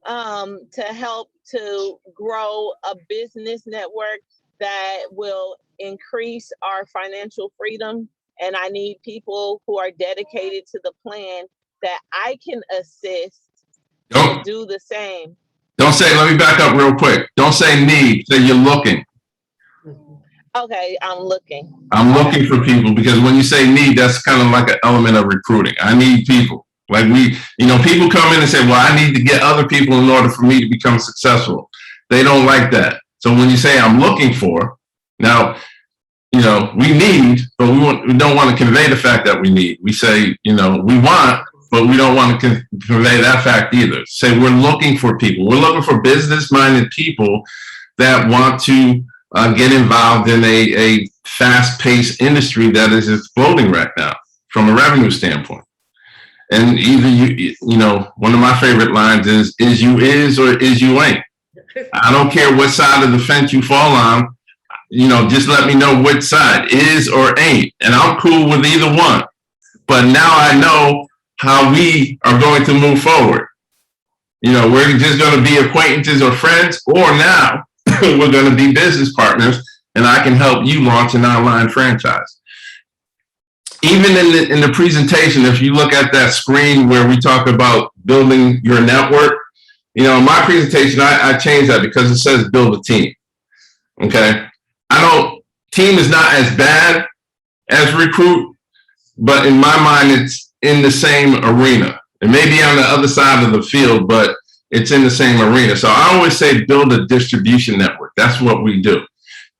to help to grow a business network that will increase our financial freedom. And I need people who are dedicated to the plan that I can assist to do the same. Don't say, let me back up real quick. Don't say need, say you're looking. Okay, I'm looking. I'm looking for people, because when you say need, that's kind of like an element of recruiting. I need people. Like people come in and say, well, I need to get other people in order for me to become successful. They don't like that. So when you say I'm looking for, now, we need, but we don't want to convey the fact that we need. We say, we want, but we don't want to convey that fact either. Say we're looking for people. We're looking for business-minded people that want to get involved in a fast-paced industry that is exploding right now from a revenue standpoint. And either one of my favorite lines is you is or is you ain't. I don't care what side of the fence you fall on. Just let me know which side, is or ain't. And I'm cool with either one. But now I know how we are going to move forward. We're just going to be acquaintances or friends, or now we're going to be business partners, and I can help you launch an online franchise. Even in the presentation, if you look at that screen where we talk about building your network, in my presentation, I changed that because it says build a team. Okay. Team is not as bad as recruit, but in my mind, it's in the same arena. It may be on the other side of the field, but it's in the same arena. So I always say build a distribution network. That's what we do.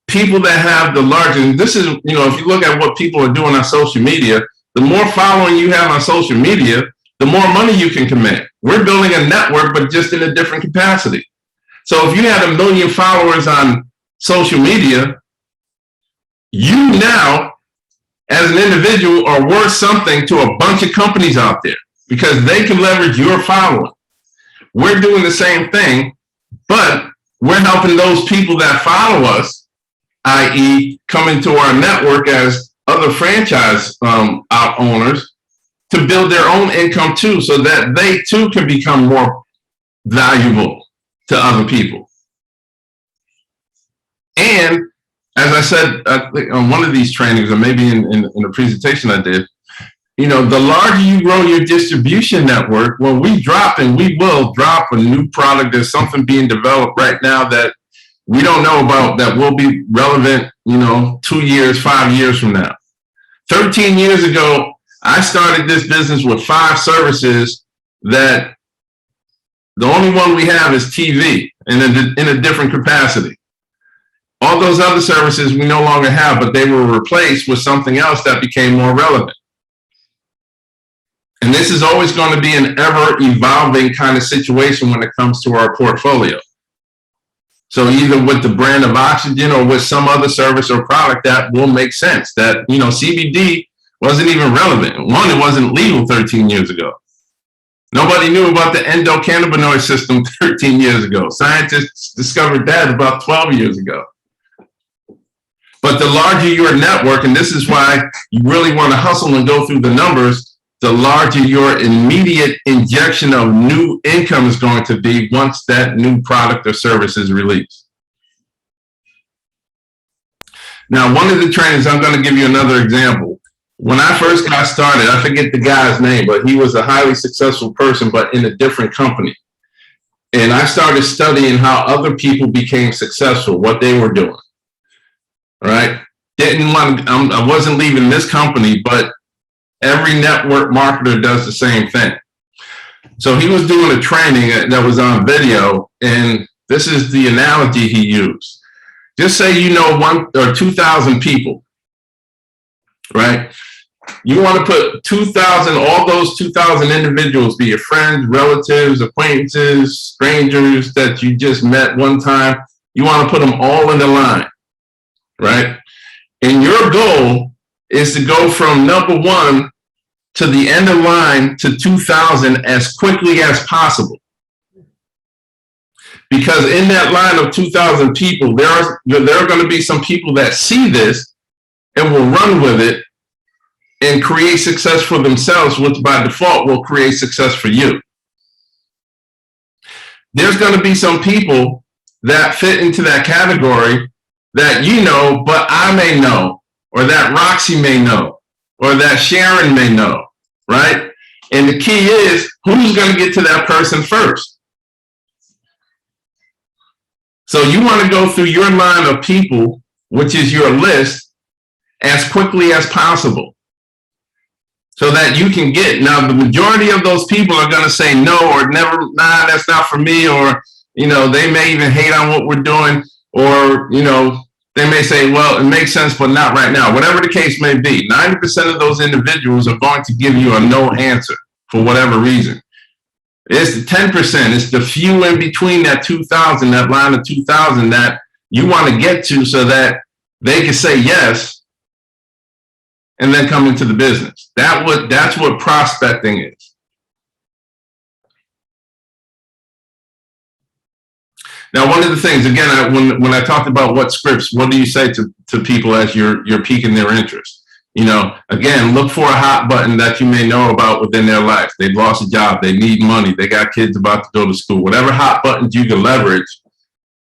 People that have the larger, this is, if you look at what people are doing on social media, the more following you have on social media, the more money you can command. We're building a network, but just in a different capacity. So if you had 1 million followers on social media, you now, as an individual, are worth something to a bunch of companies out there because they can leverage your following. We're doing the same thing, but we're helping those people that follow us, i.e. come into our network as other franchise owners, to build their own income too, so that they too can become more valuable to other people. And as I said on one of these trainings, or maybe in a presentation I did, the larger you grow your distribution network, when we drop, and we will drop a new product, there's something being developed right now that we don't know about that will be relevant, 2 years, 5 years from now. 13 years ago, I started this business with 5 services that the only one we have is TV in a different capacity. All those other services we no longer have, but they were replaced with something else that became more relevant. And this is always going to be an ever evolving kind of situation when it comes to our portfolio. So either with the brand of oxygen or with some other service or product that will make sense, that, you know, CBD wasn't even relevant. One, it wasn't legal 13 years ago. Nobody knew about the endocannabinoid system 13 years ago. Scientists discovered that about 12 years ago. But the larger your network, and this is why you really want to hustle and go through the numbers, the larger your immediate injection of new income is going to be once that new product or service is released. Now, one of the trainings, I'm going to give you another example. When I first got started, I forget the guy's name, but he was a highly successful person, but in a different company. And I started studying how other people became successful, what they were doing. All right? I wasn't leaving this company, but every network marketer does the same thing. So he was doing a training that was on video, and this is the analogy he used. Just say you know 1,000 or 2,000 people, right? You want to put 2,000, all those 2,000 individuals, be your friends, relatives, acquaintances, strangers that you just met one time. You want to put them all in the line, right? And your goal is to go from number 1 to the end of line to 2,000 as quickly as possible. Because in that line of 2,000 people, there are going to be some people that see this and will run with it and create success for themselves, which by default will create success for you. There's going to be some people that fit into that category that you know, but I may know, or that Roxy may know, or that Sharon may know, right? And the key is, who's going to get to that person first? So you want to go through your line of people, which is your list, as quickly as possible, so that you can get. Now, the majority of those people are going to say no, or never, nah, that's not for me, or, you know, they may even hate on what we're doing, or, you know, they may say, well, it makes sense, but not right now. Whatever the case may be, 90% of those individuals are going to give you a no answer for whatever reason. It's the 10%, it's the few in between that 2,000, that line of 2,000 that you want to get to so that they can say yes and then come into the business. That's what prospecting is. Now, one of the things, again, when I talked about what scripts, what do you say to people as you're piquing their interest? You know, again, look for a hot button that you may know about within their life. They've lost a job, they need money, they got kids about to go to school. Whatever hot buttons you can leverage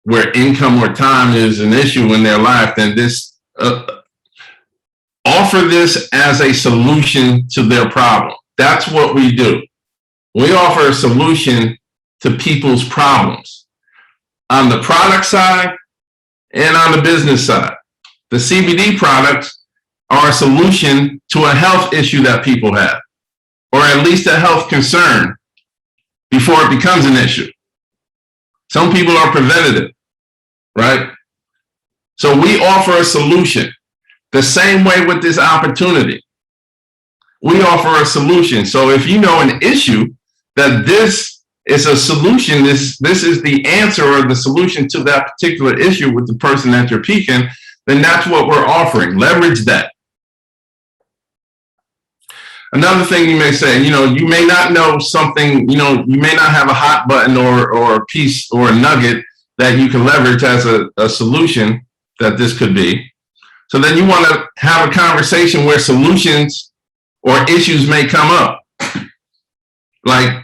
where income or time is an issue in their life, then this offer this as a solution to their problem. That's what we do. We offer a solution to people's problems on the product side and on the business side. The CBD products are a solution to a health issue that people have, or at least a health concern before it becomes an issue. Some people are preventative, right? So we offer a solution. The same way with this opportunity. We offer a solution. So if you know an issue, that this is a solution, this is the answer or the solution to that particular issue with the person that you're piquing, then that's what we're offering. Leverage that. Another thing you may say, you know, you may not know something, you know, you may not have a hot button or a piece or a nugget that you can leverage as a solution that this could be. So then you want to have a conversation where solutions or issues may come up. Like,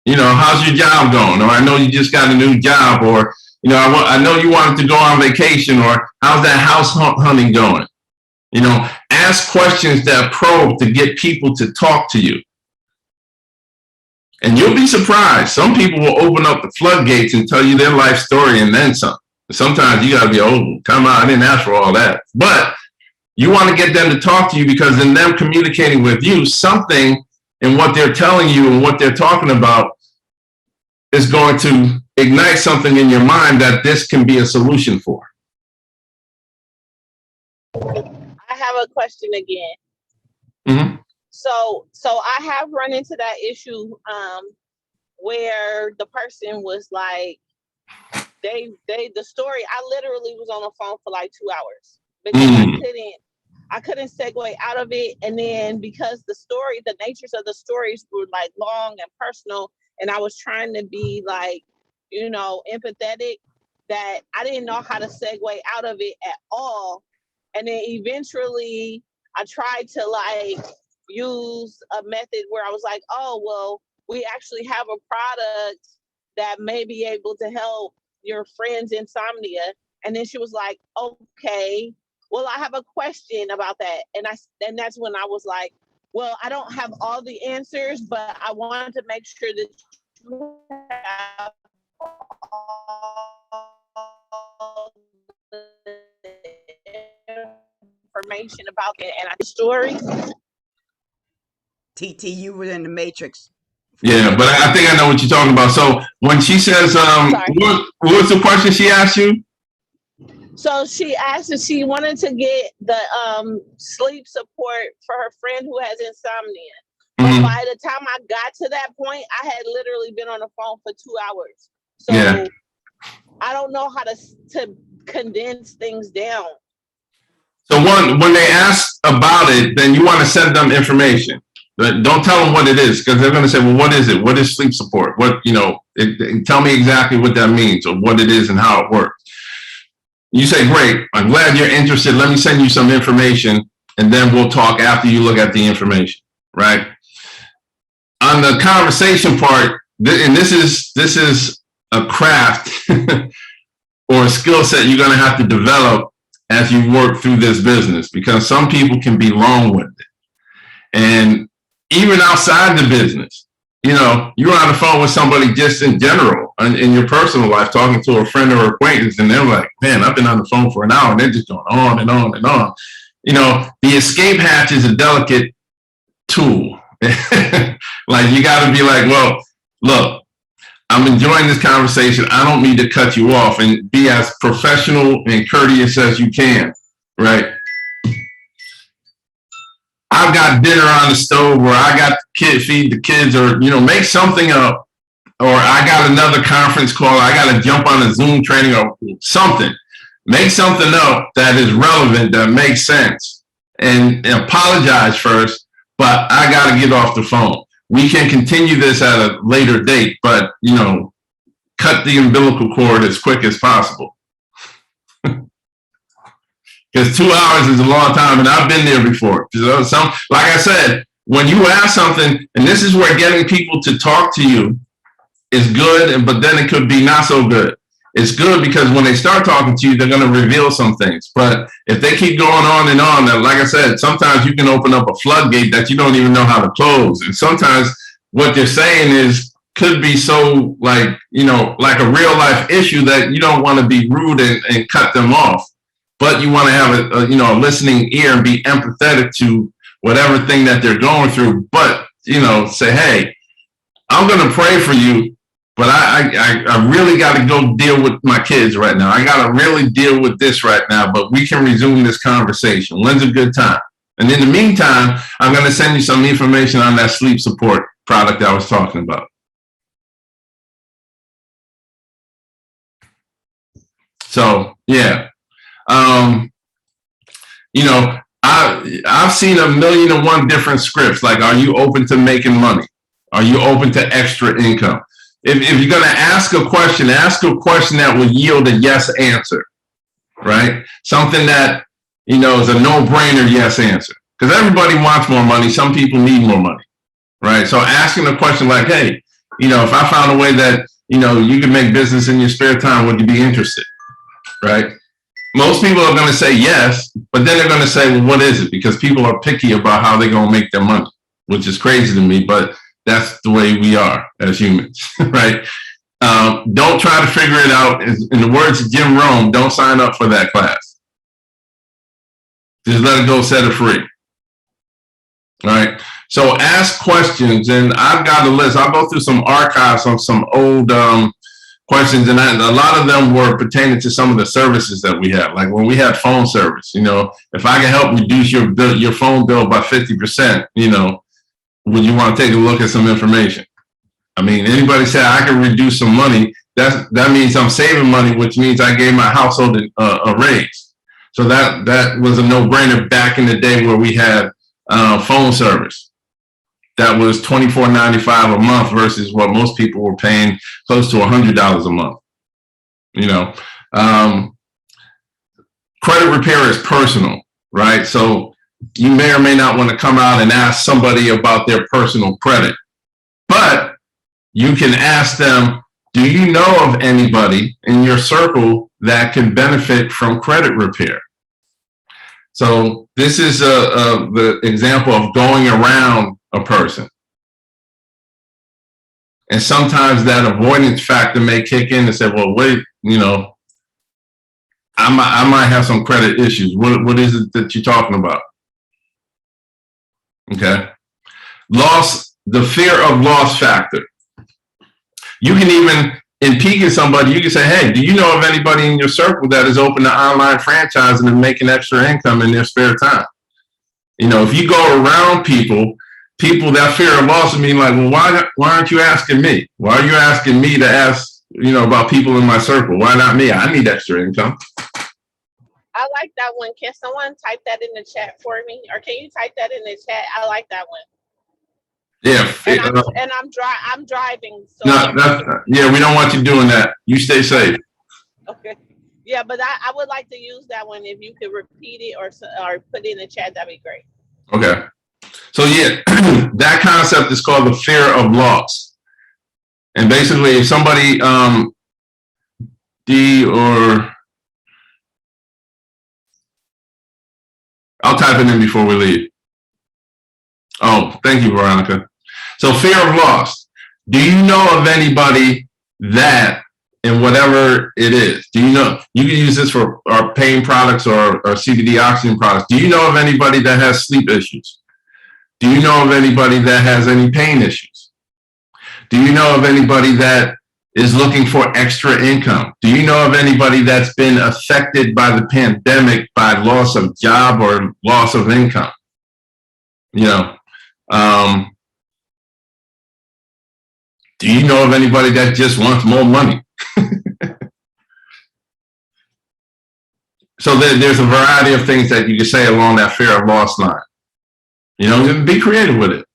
you know, how's your job going? Or I know you just got a new job, or, you know, I know you wanted to go on vacation, or how's that house hunting going? You know, ask questions that probe to get people to talk to you. And you'll be surprised. Some people will open up the floodgates and tell you their life story and then some. Sometimes you got to be, oh, come on, I didn't ask for all that. But you want to get them to talk to you, because in them communicating with you, something in what they're telling you and what they're talking about is going to ignite something in your mind that this can be a solution for. I have a question again. Mm-hmm. So I have run into that issue where the person was like, the story, I literally was on the phone for like 2 hours because I couldn't segue out of it. And then because the natures of the stories were like long and personal, and I was trying to be like, empathetic, that I didn't know how to segue out of it at all. And then eventually I tried to like use a method where I was like, oh, well, we actually have a product that may be able to help your friend's insomnia. And then she was like, okay, well, I have a question about that. And that's when I was like, well, I don't have all the answers, but I wanted to make sure that you have all the information about it and the story. TT, you were in the Matrix. Yeah, but I think I know what you're talking about. So when she says, what was the question she asked you? So she asked if she wanted to get the sleep support for her friend who has insomnia. But by the time I got to that point, I had literally been on the phone for 2 hours. So I don't know how to condense things down. So when they ask about it, then you want to send them information. But don't tell them what it is, because they're going to say, well, what is it? What is sleep support? Tell me exactly what that means or what it is and how it works. You say, great, I'm glad you're interested. Let me send you some information, and then we'll talk after you look at the information, right? On the conversation part, and this is a craft or a skill set you're going to have to develop as you work through this business, because some people can be long-winded. And even outside the business, you're on the phone with somebody just in general, in your personal life, talking to a friend or acquaintance, and they're like, man, I've been on the phone for an hour, and they're just going on and on and on. The escape hatch is a delicate tool. Like, you got to be like, well, look, I'm enjoying this conversation. I don't need to cut you off, and be as professional and courteous as you can, right? I've got dinner on the stove, or I got feed the kids, or, make something up, or I got another conference call. I got to jump on a Zoom training or something. Make something up that is relevant, that makes sense, and apologize first, but I got to get off the phone. We can continue this at a later date, but, cut the umbilical cord as quick as possible. Because 2 hours is a long time, and I've been there before. Like I said, when you ask something, and this is where getting people to talk to you is good, but then it could be not so good. It's good because when they start talking to you, they're going to reveal some things. But if they keep going on and on, like I said, sometimes you can open up a floodgate that you don't even know how to close. And sometimes what they're saying could be so like a real life issue that you don't want to be rude and cut them off. But you want to have a listening ear and be empathetic to whatever thing that they're going through. But, say, hey, I'm going to pray for you, but I really got to go deal with my kids right now. I got to really deal with this right now, but we can resume this conversation. When's a good time? And in the meantime, I'm going to send you some information on that sleep support product I was talking about. So, yeah. I've seen 1,000,001 different scripts. Like, are you open to making money? Are you open to extra income? If you're going to ask a question that will yield a yes answer, right? Something that, is a no-brainer yes answer. Because everybody wants more money. Some people need more money, right? So asking a question like, hey, if I found a way that, you can make business in your spare time, would you be interested, right? Most people are going to say yes, but then they're going to say, well, what is it? Because people are picky about how they're going to make their money, which is crazy to me, but that's the way we are as humans, right? Don't try to figure it out. In the words of Jim Rome, don't sign up for that class. Just let it go, set it free. All right. So ask questions, and I've got a list. I'll go through some archives on some old questions, and a lot of them were pertaining to some of the services that we have. Like when we had phone service, if I can help reduce your phone bill by 50%, would you want to take a look at some information? I mean, anybody said I can reduce some money, that means I'm saving money, which means I gave my household a raise. So that was a no-brainer back in the day where we had phone service. That was $24.95 a month versus what most people were paying close to $100 a month. You know, credit repair is personal, right? So you may or may not want to come out and ask somebody about their personal credit, but you can ask them, do you know of anybody in your circle that can benefit from credit repair? So this is the example of going around a person. And sometimes that avoidance factor may kick in and say, well, wait, you know, I might have some credit issues. What is it that you're talking about? Okay. Loss, the fear of loss factor. You can even, in peaking somebody, you can say, hey, do you know of anybody in your circle that is open to online franchising and making extra income in their spare time? You know, if you go around people, that fear of loss would mean like, well, why aren't you asking me? Why are you asking me to ask, you know, about people in my circle? Why not me? I need extra income. I like that one. Can someone type that in the chat for me? Or can you type that in the chat? I like that one. Yeah. And I'm driving. So yeah, we don't want you doing that. You stay safe. Okay. Yeah, but I would like to use that one. If you could repeat it or put it in the chat, that'd be great. Okay. So yeah, that concept is called the fear of loss. And basically, if somebody, I'll type it in before we leave. Oh, thank you, Veronica. So fear of loss. Do you know of anybody that, in whatever it is, do you know, you can use this for our pain products or CBD oxygen products. Do you know of anybody that has sleep issues? Do you know of anybody that has any pain issues? Do you know of anybody that is looking for extra income? Do you know of anybody that's been affected by the pandemic by loss of job or loss of income? You know, do you know of anybody that just wants more money? So there's a variety of things that you can say along that fear of loss line. You know, be creative with it.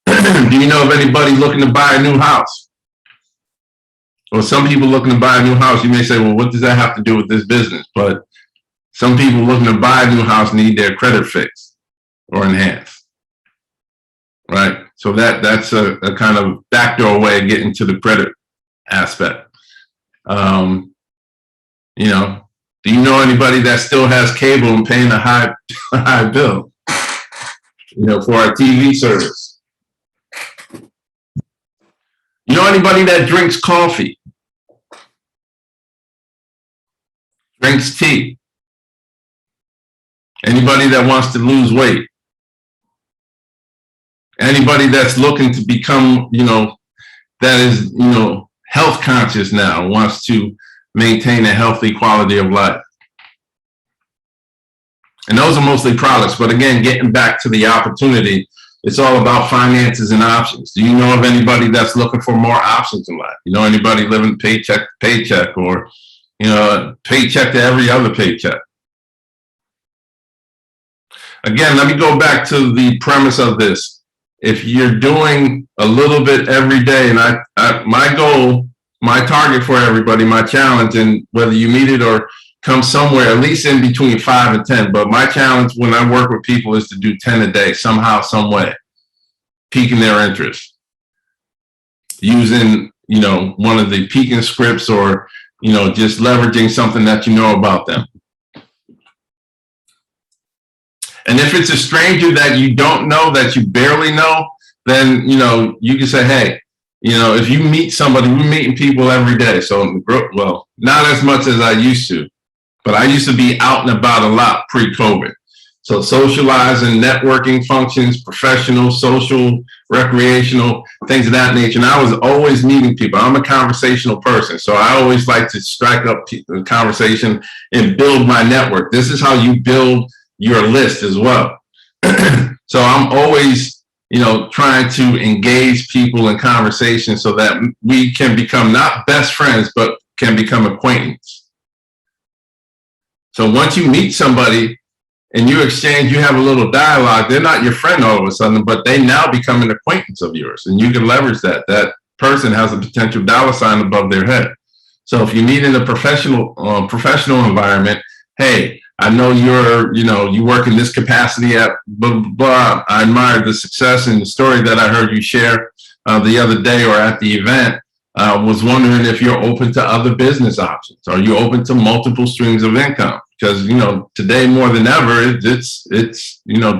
Do you know of anybody looking to buy a new house? Or some people looking to buy a new house, you may say, well, what does that have to do with this business? But some people looking to buy a new house need their credit fixed or enhanced, right? So that's a kind of backdoor way of getting to the credit aspect. You know, do you know anybody that still has cable and paying a high bill, you know, for our TV service? You know anybody that drinks coffee, drinks tea? Anybody that wants to lose weight? Anybody that's looking to become, you know, that is, you know, health conscious now, wants to maintain a healthy quality of life? And those are mostly products, but again, getting back to the opportunity, it's all about finances and options. Do you know of anybody that's looking for more options in life? You know anybody living paycheck to paycheck, or, you know, paycheck to every other paycheck? Again, let me go back to the premise of this. If you're doing a little bit every day, and my goal, my target for everybody, my challenge, and whether you meet it or come somewhere, at least in between 5 and 10, but my challenge when I work with people is to do 10 a day, somehow, some way, piquing their interest. Using, you know, one of the peaking scripts, or, you know, just leveraging something that you know about them. And if it's a stranger that you don't know, that you barely know, then, you know, you can say, hey, you know, if you meet somebody, we're meeting people every day. So, well, not as much as I used to, but I used to be out and about a lot pre-COVID. So socializing, networking functions, professional, social, recreational, things of that nature. And I was always meeting people. I'm a conversational person. So I always like to strike up the conversation and build my network. This is how you build your list as well. So I'm always, trying to engage people in conversation so that we can become not best friends, but can become acquaintance. So once you meet somebody and you exchange, you have a little dialogue, they're not your friend all of a sudden, but they now become an acquaintance of yours, and you can leverage that. That person has a potential dollar sign above their head. So if you meet in a professional environment, hey, I know you work in this capacity at blah, blah, blah. I admire the success and the story that I heard you share the other day or at the event. Was wondering if you're open to other business options. Are you open to multiple streams of income? Because, today more than ever, it's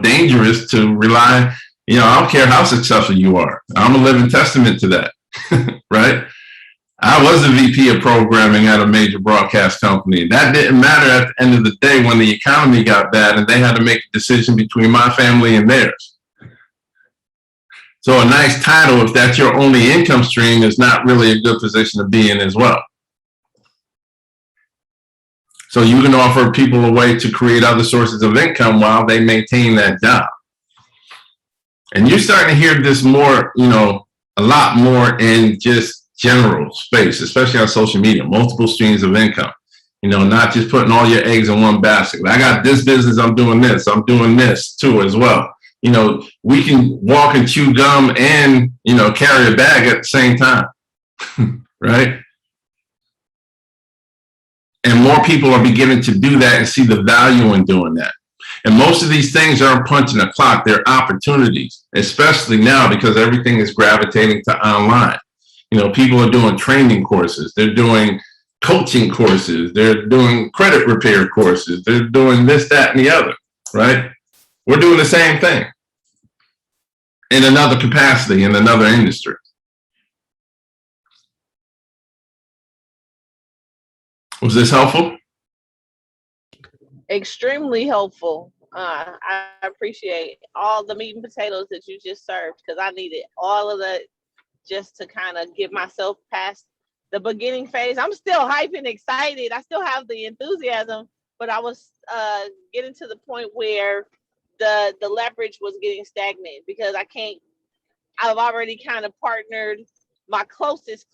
dangerous to rely, I don't care how successful you are. I'm a living testament to that, right? I was the VP of programming at a major broadcast company. That didn't matter at the end of the day when the economy got bad and they had to make a decision between my family and theirs. So a nice title, if that's your only income stream, is not really a good position to be in as well. So you can offer people a way to create other sources of income while they maintain that job. And you're starting to hear this more, a lot more in just general space, especially on social media, multiple streams of income. Not just putting all your eggs in one basket. I got this business, I'm doing this too as well. We can walk and chew gum and, carry a bag at the same time, right? And more people are beginning to do that and see the value in doing that. And most of these things aren't punching a clock, they're opportunities, especially now because everything is gravitating to online. People are doing training courses, they're doing coaching courses, they're doing credit repair courses, they're doing this, that, and the other, right? We're doing the same thing in another capacity, in another industry. Was this helpful? Extremely helpful. I appreciate all the meat and potatoes that you just served, because I needed all of that just to kind of get myself past the beginning phase. I'm still hyped and excited. I still have the enthusiasm, but I was getting to the point where the leverage was getting stagnant because I've already kind of partnered my closest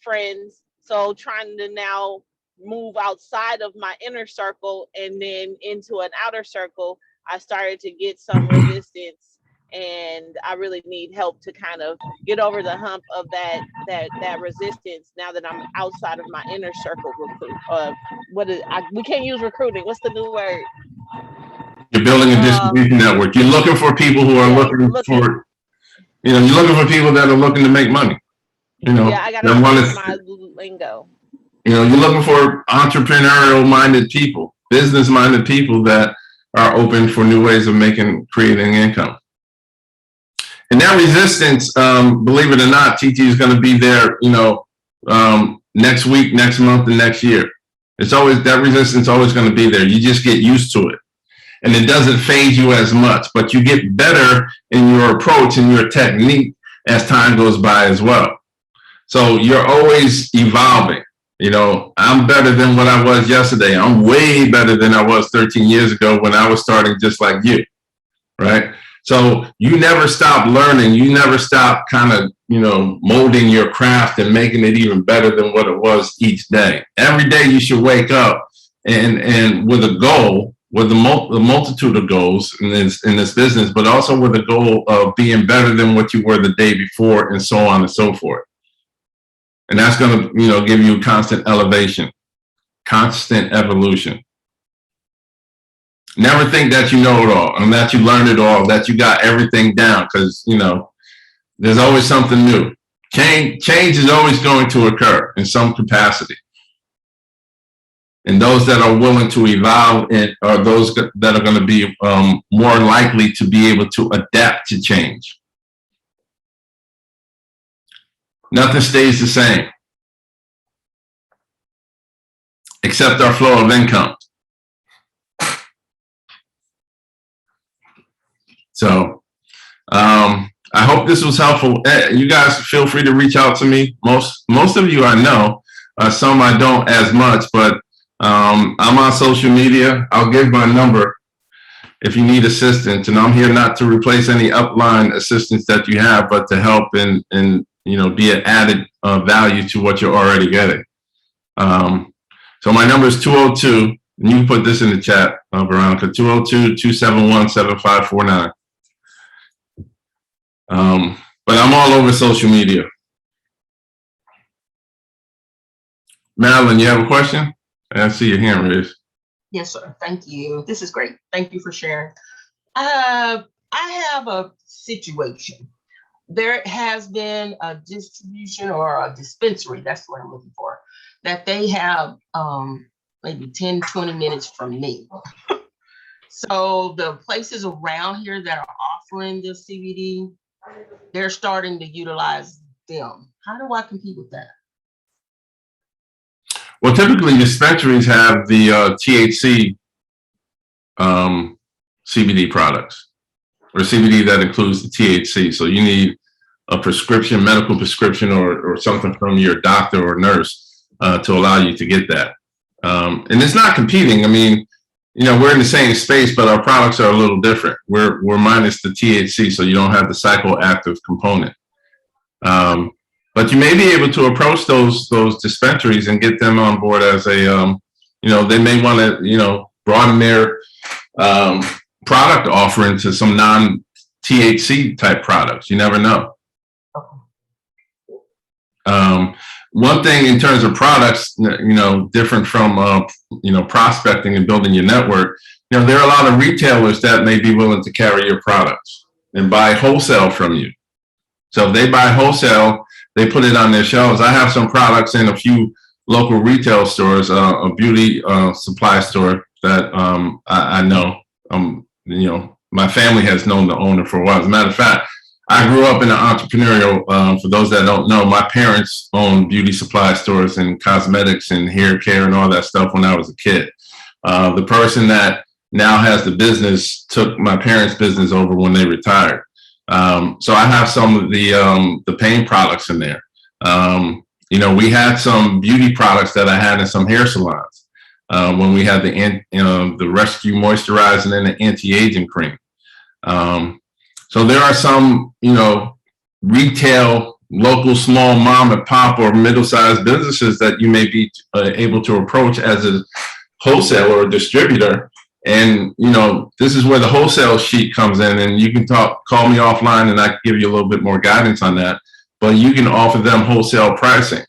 friends. So trying to now move outside of my inner circle and then into an outer circle, I started to get some resistance, and I really need help to kind of get over the hump of that resistance now that I'm outside of my inner circle. We can't use recruiting. What's the new word? You're building a distribution network. You're looking for people who are looking for, you're looking for people that are looking to make money. Yeah, I gotta use my lingo. You're looking for entrepreneurial-minded people, business-minded people that are open for new ways of creating income. And that resistance, believe it or not, TT is going to be there, next week, next month, and next year. It's always, that resistance is always going to be there. You just get used to it. And it doesn't phase you as much, but you get better in your approach and your technique as time goes by as well. So you're always evolving. I'm better than what I was yesterday. I'm way better than I was 13 years ago when I was starting just like you, right? So you never stop learning. You never stop kind of, molding your craft and making it even better than what it was each day. Every day you should wake up and with a goal, with the multitude of goals in this business, but also with the goal of being better than what you were the day before, and so on and so forth. And that's going to, give you constant elevation, constant evolution. Never think that you know it all and that you learned it all, that you got everything down, because, there's always something new. Change is always going to occur in some capacity. And those that are willing to evolve are those that are going to be more likely to be able to adapt to change. Nothing stays the same except our flow of income. So I hope this was helpful. You guys feel free to reach out to me. Most of you I know, some I don't as much, but I'm on social media. I'll give my number. if you need assistance. And I'm here not to replace any upline assistance that you have, but to help and be an added value to what you're already getting. So my number is 202, and you can put this in the chat, Veronica, 202-271-7549. But I'm all over social media. Madeline, you have a question? I see your hand raised. Yes, sir. Thank you. This is great. Thank you for sharing. I have a situation. There has been a distribution or a dispensary, that's what I'm looking for, that they have maybe 10, 20 minutes from me. So the places around here that are offering the CBD, they're starting to utilize them. How do I compete with that? Well, typically dispensaries have the THC CBD products, or CBD that includes the THC. So you need a prescription, medical prescription, or something from your doctor or nurse to allow you to get that. And it's not competing. I mean, we're in the same space, but our products are a little different. We're minus the THC, so you don't have the psychoactive component. But you may be able to approach those dispensaries and get them on board as a, they may want to, broaden their product offering to some non-THC type products. You never know. One thing in terms of products, different from, prospecting and building your network, there are a lot of retailers that may be willing to carry your products and buy wholesale from you. So if they buy wholesale, they put it on their shelves. I have some products in a few local retail stores, a beauty supply store that I know. My family has known the owner for a while. As a matter of fact, I grew up in an entrepreneurial, for those that don't know, my parents owned beauty supply stores and cosmetics and hair care and all that stuff when I was a kid. The person that now has the business took my parents' business over when they retired. So I have some of the pain products in there. We had some beauty products that I had in some hair salons when we had the Rescue Moisturizing and the anti-aging cream. So there are some, retail, local, small mom and pop or middle-sized businesses that you may be able to approach as a wholesaler or distributor. And, this is where the wholesale sheet comes in, and you can call me offline and I can give you a little bit more guidance on that. But you can offer them wholesale pricing,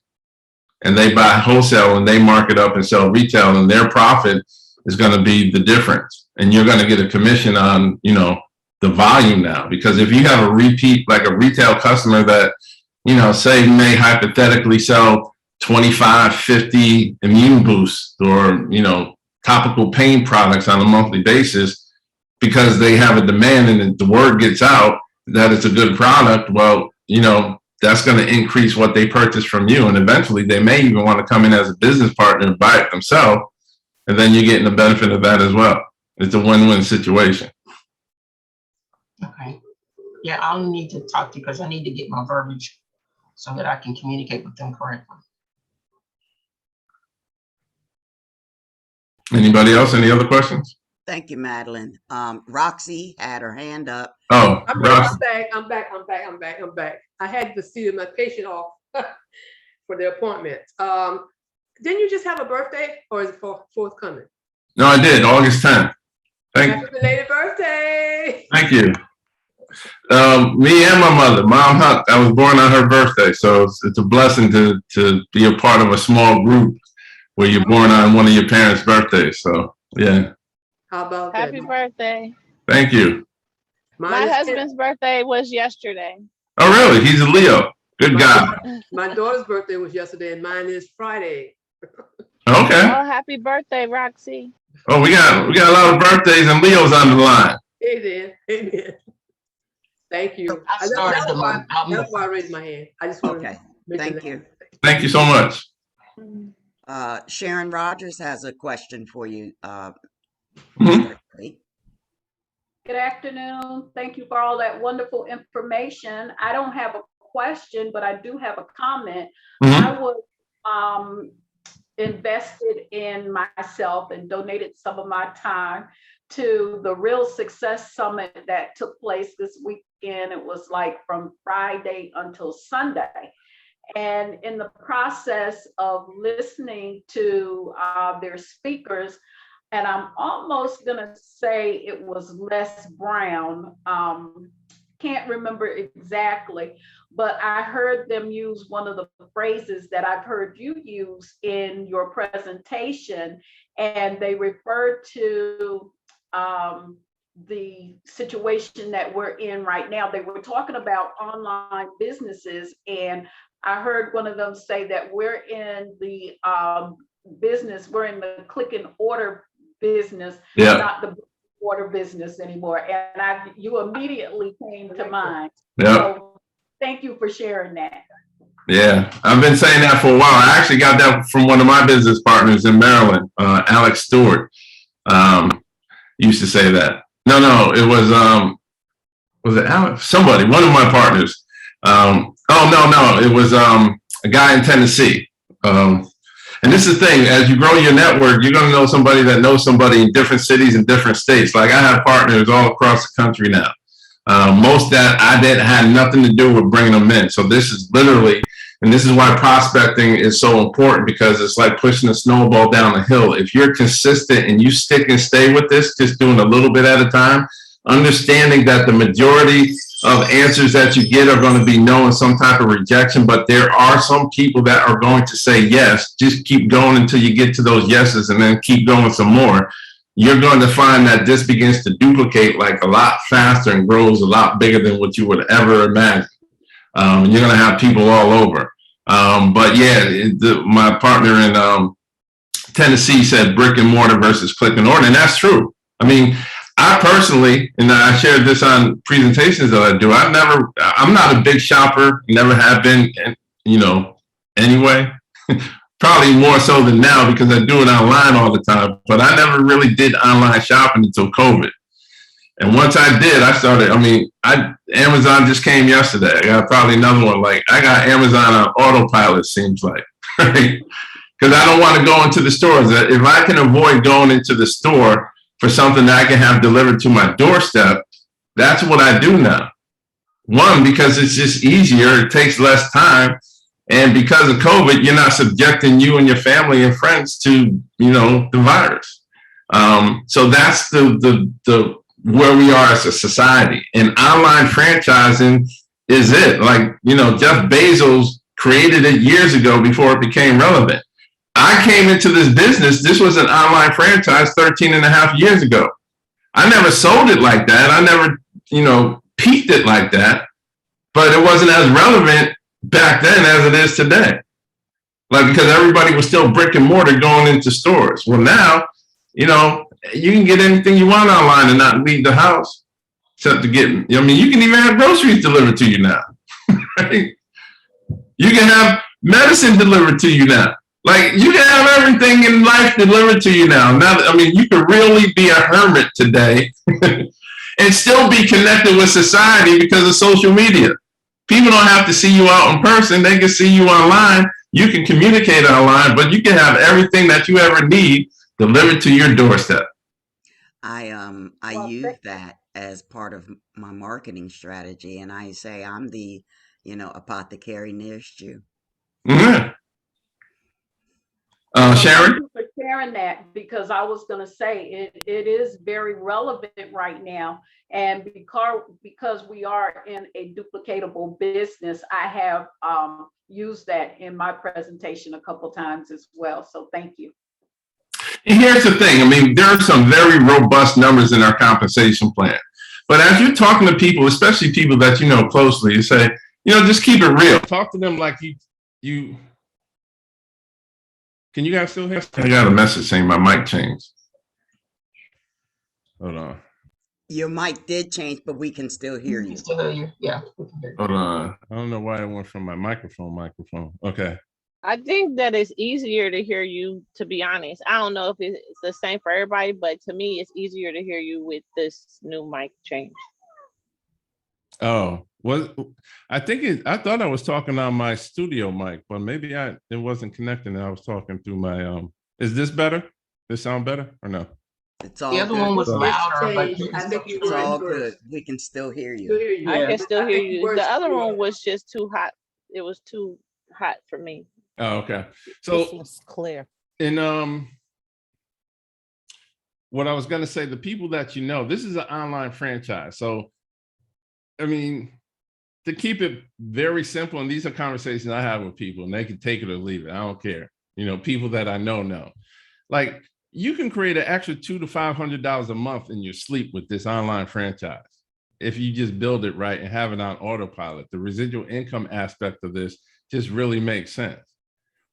and they buy wholesale and they mark it up and sell retail, and their profit is going to be the difference. And you're going to get a commission on, the volume now, because if you have a repeat, like a retail customer that, say may hypothetically sell 25, 50 immune boosts or, topical pain products on a monthly basis, because they have a demand and the word gets out that it's a good product, well, that's going to increase what they purchase from you. And eventually they may even want to come in as a business partner and buy it themselves. And then you're getting the benefit of that as well. It's a win-win situation. Okay. Yeah, I'll need to talk to you because I need to get my verbiage so that I can communicate with them correctly. Anybody else? Any other questions? Thank you, Madeline. Roxy had her hand up. Oh, I'm Roxy. back. I had to see my patient off for the appointment. Didn't you just have a birthday, or is it forthcoming? No, I did. August 10th. Happy belated birthday. Thank you. Me and my mother, Mom Huck, I was born on her birthday. So it's a blessing to be a part of a small group where you're born on one of your parents' birthdays. So, yeah. How about Happy that? birthday. Thank you. My husband's birthday was yesterday. Oh, really? He's a Leo. Good guy. My daughter's birthday was yesterday, and mine is Friday. Okay. Oh, happy birthday, Roxy. Oh, we got a lot of birthdays and Leos on the line. Amen. Thank you. I started the month. That's why I raised my hand. I just wanted Okay. to mention Thank that. you. Thank you so much. Sharon Rogers has a question for you. Mhm. Good afternoon. Thank you for all that wonderful information. I don't have a question, but I do have a comment. Mhm. I was invested in myself and donated some of my time to the Real Success Summit that took place this weekend. It was like from Friday until Sunday. And in the process of listening to their speakers, and I'm almost gonna say it was Les Brown, can't remember exactly, but I heard them use one of the phrases that I've heard you use in your presentation, and they referred to the situation that we're in right now. They were talking about online businesses, and I heard one of them say that we're in the we're in the click and order business, Yeah. not the order business anymore. And you immediately came to mind. Yeah. So thank you for sharing that. Yeah, I've been saying that for a while. I actually got that from one of my business partners in Maryland, Alex Stewart. Used to say that. No, it was it Alex? Somebody, one of my partners. No, it was a guy in Tennessee. And this is the thing, as you grow your network, you're going to know somebody that knows somebody in different cities and different states. Like I have partners all across the country now. Most that had nothing to do with bringing them in. So this is literally, and this is why prospecting is so important, because it's like pushing a snowball down a hill. If you're consistent and you stick and stay with this, just doing a little bit at a time, understanding that the majority of answers that you get are going to be no and some type of rejection, but there are some people that are going to say yes. Just keep going until you get to those yeses and then keep going some more. You're going to find that this begins to duplicate like a lot faster and grows a lot bigger than what you would ever imagine. You're going to have people all over. But yeah, my partner in Tennessee said brick and mortar versus click and order, and that's true. I mean, I personally, and I shared this on presentations that I do, I'm not a big shopper, never have been, anyway. Probably more so than now because I do it online all the time, but I never really did online shopping until COVID. And once I did, I started, Amazon just came yesterday. I got probably another one. Like I got Amazon on autopilot, seems like, right? Because I don't want to go into the stores. If I can avoid going into the store for something that I can have delivered to my doorstep, that's what I do now. One, because it's just easier, it takes less time. And because of COVID, you're not subjecting you and your family and friends to, the virus. So that's the where we are as a society. And online franchising is it. Like, Jeff Bezos created it years ago before it became relevant. I came into this business. This was an online franchise 13 and a half years ago. I never sold it like that. I never, peaked it like that. But it wasn't as relevant back then as it is today. Like, because everybody was still brick and mortar going into stores. Well, now, you can get anything you want online and not leave the house. Except to get, you can even have groceries delivered to you now. Right? You can have medicine delivered to you now. Like, you can have everything in life delivered to you now. You can really be a hermit today and still be connected with society because of social media. People don't have to see you out in person. They can see you online. You can communicate online, but you can have everything that you ever need delivered to your doorstep. I use that as part of my marketing strategy, and I say I'm the, apothecary nearest you. Mm-hmm. Sharon? Thank you for sharing that, because I was going to say it is very relevant right now. And because we are in a duplicatable business, I have used that in my presentation a couple times as well. So thank you. And here's the thing. There are some very robust numbers in our compensation plan. But as you're talking to people, especially people that you know closely, you say, just keep it real. Talk to them like you. Can you guys still hear? I got a message saying my mic changed. Hold on. Your mic did change, but we can still hear you. Still hear you. Yeah. Hold on. I don't know why it went from my microphone. Okay. I think that it's easier to hear you, to be honest. I don't know if it's the same for everybody, but to me, it's easier to hear you with this new mic change. Oh, I thought I was talking on my studio mic, but maybe it wasn't connecting and I was talking through my, is this better? This sound better or no? It's The all other one good. was louder, but Changed. I think you It's were all at first. good. We can still hear Still you. hear you. I Yeah. can still I hear think you. were The other screwed one up. was just too hot. It was too hot for me. Oh, okay. This So was clear. in what I was gonna say, the people that you know, this is an online franchise. So I mean, to keep it very simple, and these are conversations I have with people, and they can take it or leave it. I don't care. You know, people that I know. Like, you can create an extra $200 to $500 a month in your sleep with this online franchise if you just build it right and have it on autopilot. The residual income aspect of this just really makes sense.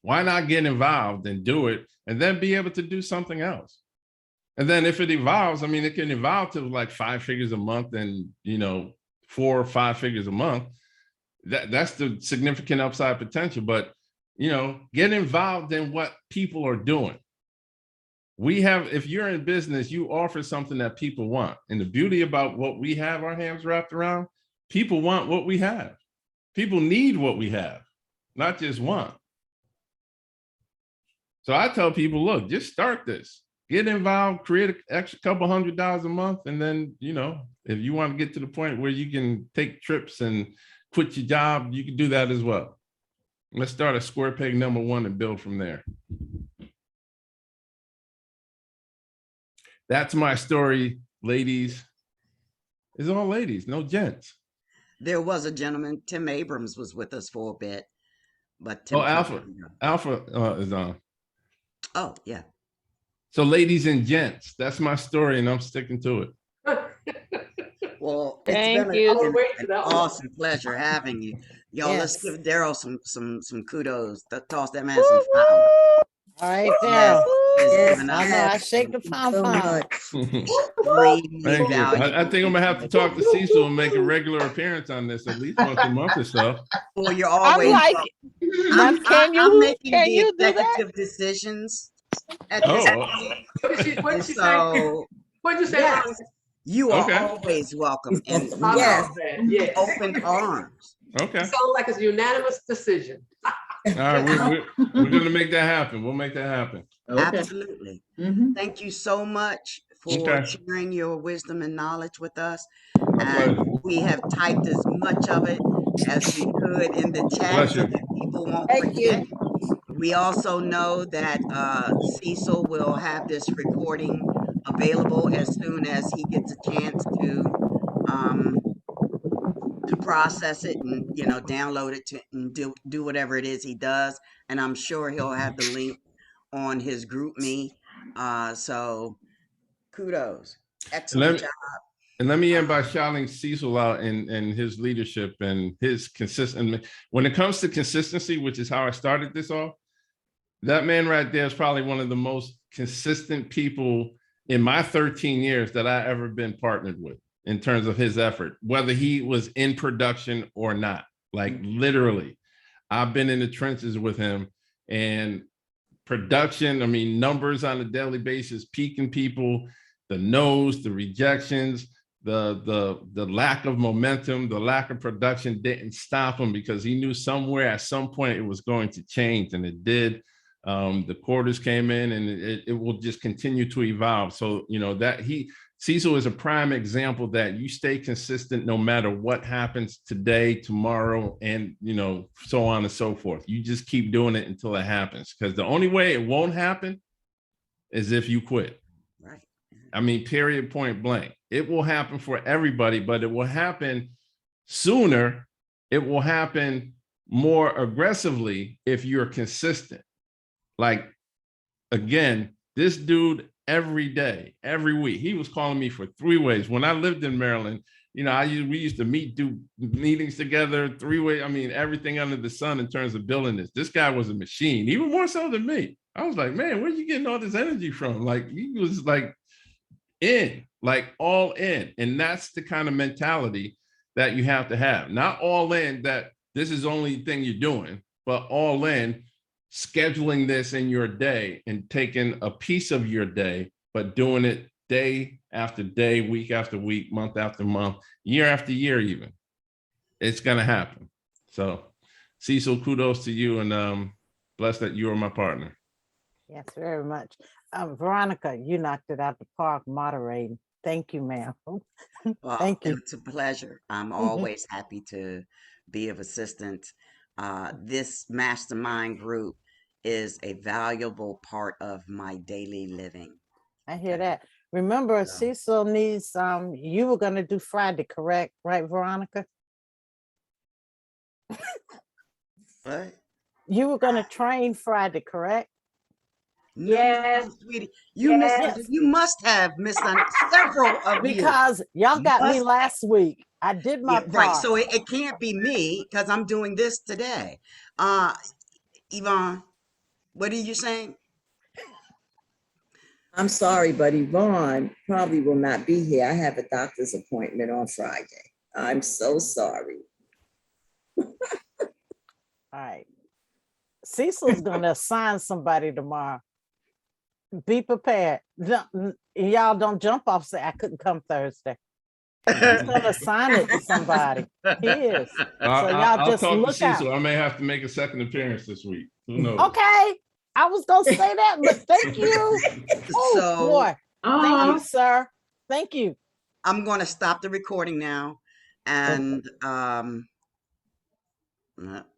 Why not get involved and do it, and then be able to do something else? And then if it evolves, I mean, it can evolve to like 5 figures a month and, you know, 4 or 5 figures a month. That's the significant upside potential. But, you know, get involved in what people are doing. If you're in business, you offer something that people want. And the beauty about what we have our hands wrapped around, people want what we have. People need what we have, not just want. So I tell people, look, just start this. Get involved, create an extra couple $100 a month. And then, you know, if you want to get to the point where you can take trips and quit your job, you can do that as well. Let's start at square peg number 1 and build from there. That's my story, ladies. It's all ladies, no gents. There was a gentleman, Tim Abrams, was with us for a bit, but Tim. Oh, Alpha is on. Oh, yeah. So ladies and gents, that's my story, and I'm sticking to it. Well, Thank it's you. been Wait an for that one. awesome pleasure having you. Y'all, let's Yes. give Darryl some kudos. Toss that man some flowers. All right, Yes, Darryl. he's Yes, given I us know I shake the pom so pom. much. extremely Thank you. valuable I think I'm gonna have to talk to Cecil and make a regular appearance on this at least once a month or so. Well, you're I'm always like, now, I'm can I'm you making the do that? executive decisions at this Oh, point. What did And she say? so What did you say? yes, Ron? you are okay. always welcome and I Yes. love that. Yes. open arms. Okay. Sounds like it's a unanimous decision. All right, we're gonna make that happen. We'll make that happen. Okay. Absolutely. Mhm. Thank you so much for Okay. sharing your wisdom and knowledge with us. My And pleasure. we have typed as much of it as we could in the chat Bless so you. that people won't Thank forget. you. We also know that Cecil will have this recording available as soon as he gets a chance to process it and, you know, download it and do whatever it is he does. And I'm sure he'll have the link on his group me. So kudos. Excellent job. And let me end by shouting Cecil out and his leadership and his consistent. When it comes to consistency, which is how I started this off, that man right there is probably one of the most consistent people in my 13 years that I ever been partnered with in terms of his effort, whether he was in production or not. Like literally, I've been in the trenches with him, and production, I mean, numbers on a daily basis, peaking people, the no's, the rejections, the lack of momentum, the lack of production didn't stop him because he knew somewhere at some point it was going to change, and it did. The quarters came in, and it will just continue to evolve. So, you know, Cecil is a prime example that you stay consistent no matter what happens today, tomorrow, and, you know, so on and so forth. You just keep doing it until it happens, because the only way it won't happen is if you quit. Right. I mean, period, point blank. It will happen for everybody, but it will happen sooner. It will happen more aggressively if you're consistent. Like, again, this dude every day, every week, he was calling me for 3 ways. When I lived in Maryland, you know, we used to do meetings together, 3 ways. I mean, everything under the sun in terms of building this. This guy was a machine, even more so than me. I was like, man, where are you getting all this energy from? Like, he was like all in. And that's the kind of mentality that you have to have. Not all in that this is the only thing you're doing, but all in, scheduling this in your day and taking a piece of your day, but doing it day after day, week after week, month after month, year after year even. It's going to happen. So Cecil, kudos to you, and blessed that you are my partner. Yes, very much. Veronica, you knocked it out the park moderating. Thank you, ma'am. Well, Thank you. it's a pleasure. I'm always happy to be of assistance. This mastermind group is a valuable part of my daily living. I hear that. Remember, So- Cecil needs, you were gonna do Friday, correct? Right, Veronica? What? You were gonna train Friday, correct? No, Yes, sweetie, yes. you must have misunderstood several of you. Because y'all got me Must- last week. I did my Yeah, right. part. So it can't be me because I'm doing this today. Yvonne, what are you saying? I'm sorry, but Yvonne probably will not be here. I have a doctor's appointment on Friday. I'm so sorry. All right. Cecil's gonna assign somebody tomorrow. Be prepared. Y'all don't jump off, say I couldn't come Thursday. He's gonna assign it to somebody. He is. So y'all I'll just talk to look out. Cecil. I may have to make a second appearance this week. Who knows? Okay. I was gonna say that, but thank you. Oh So boy. Thank you, Oh, sir. Thank you. I'm going to stop the recording now, and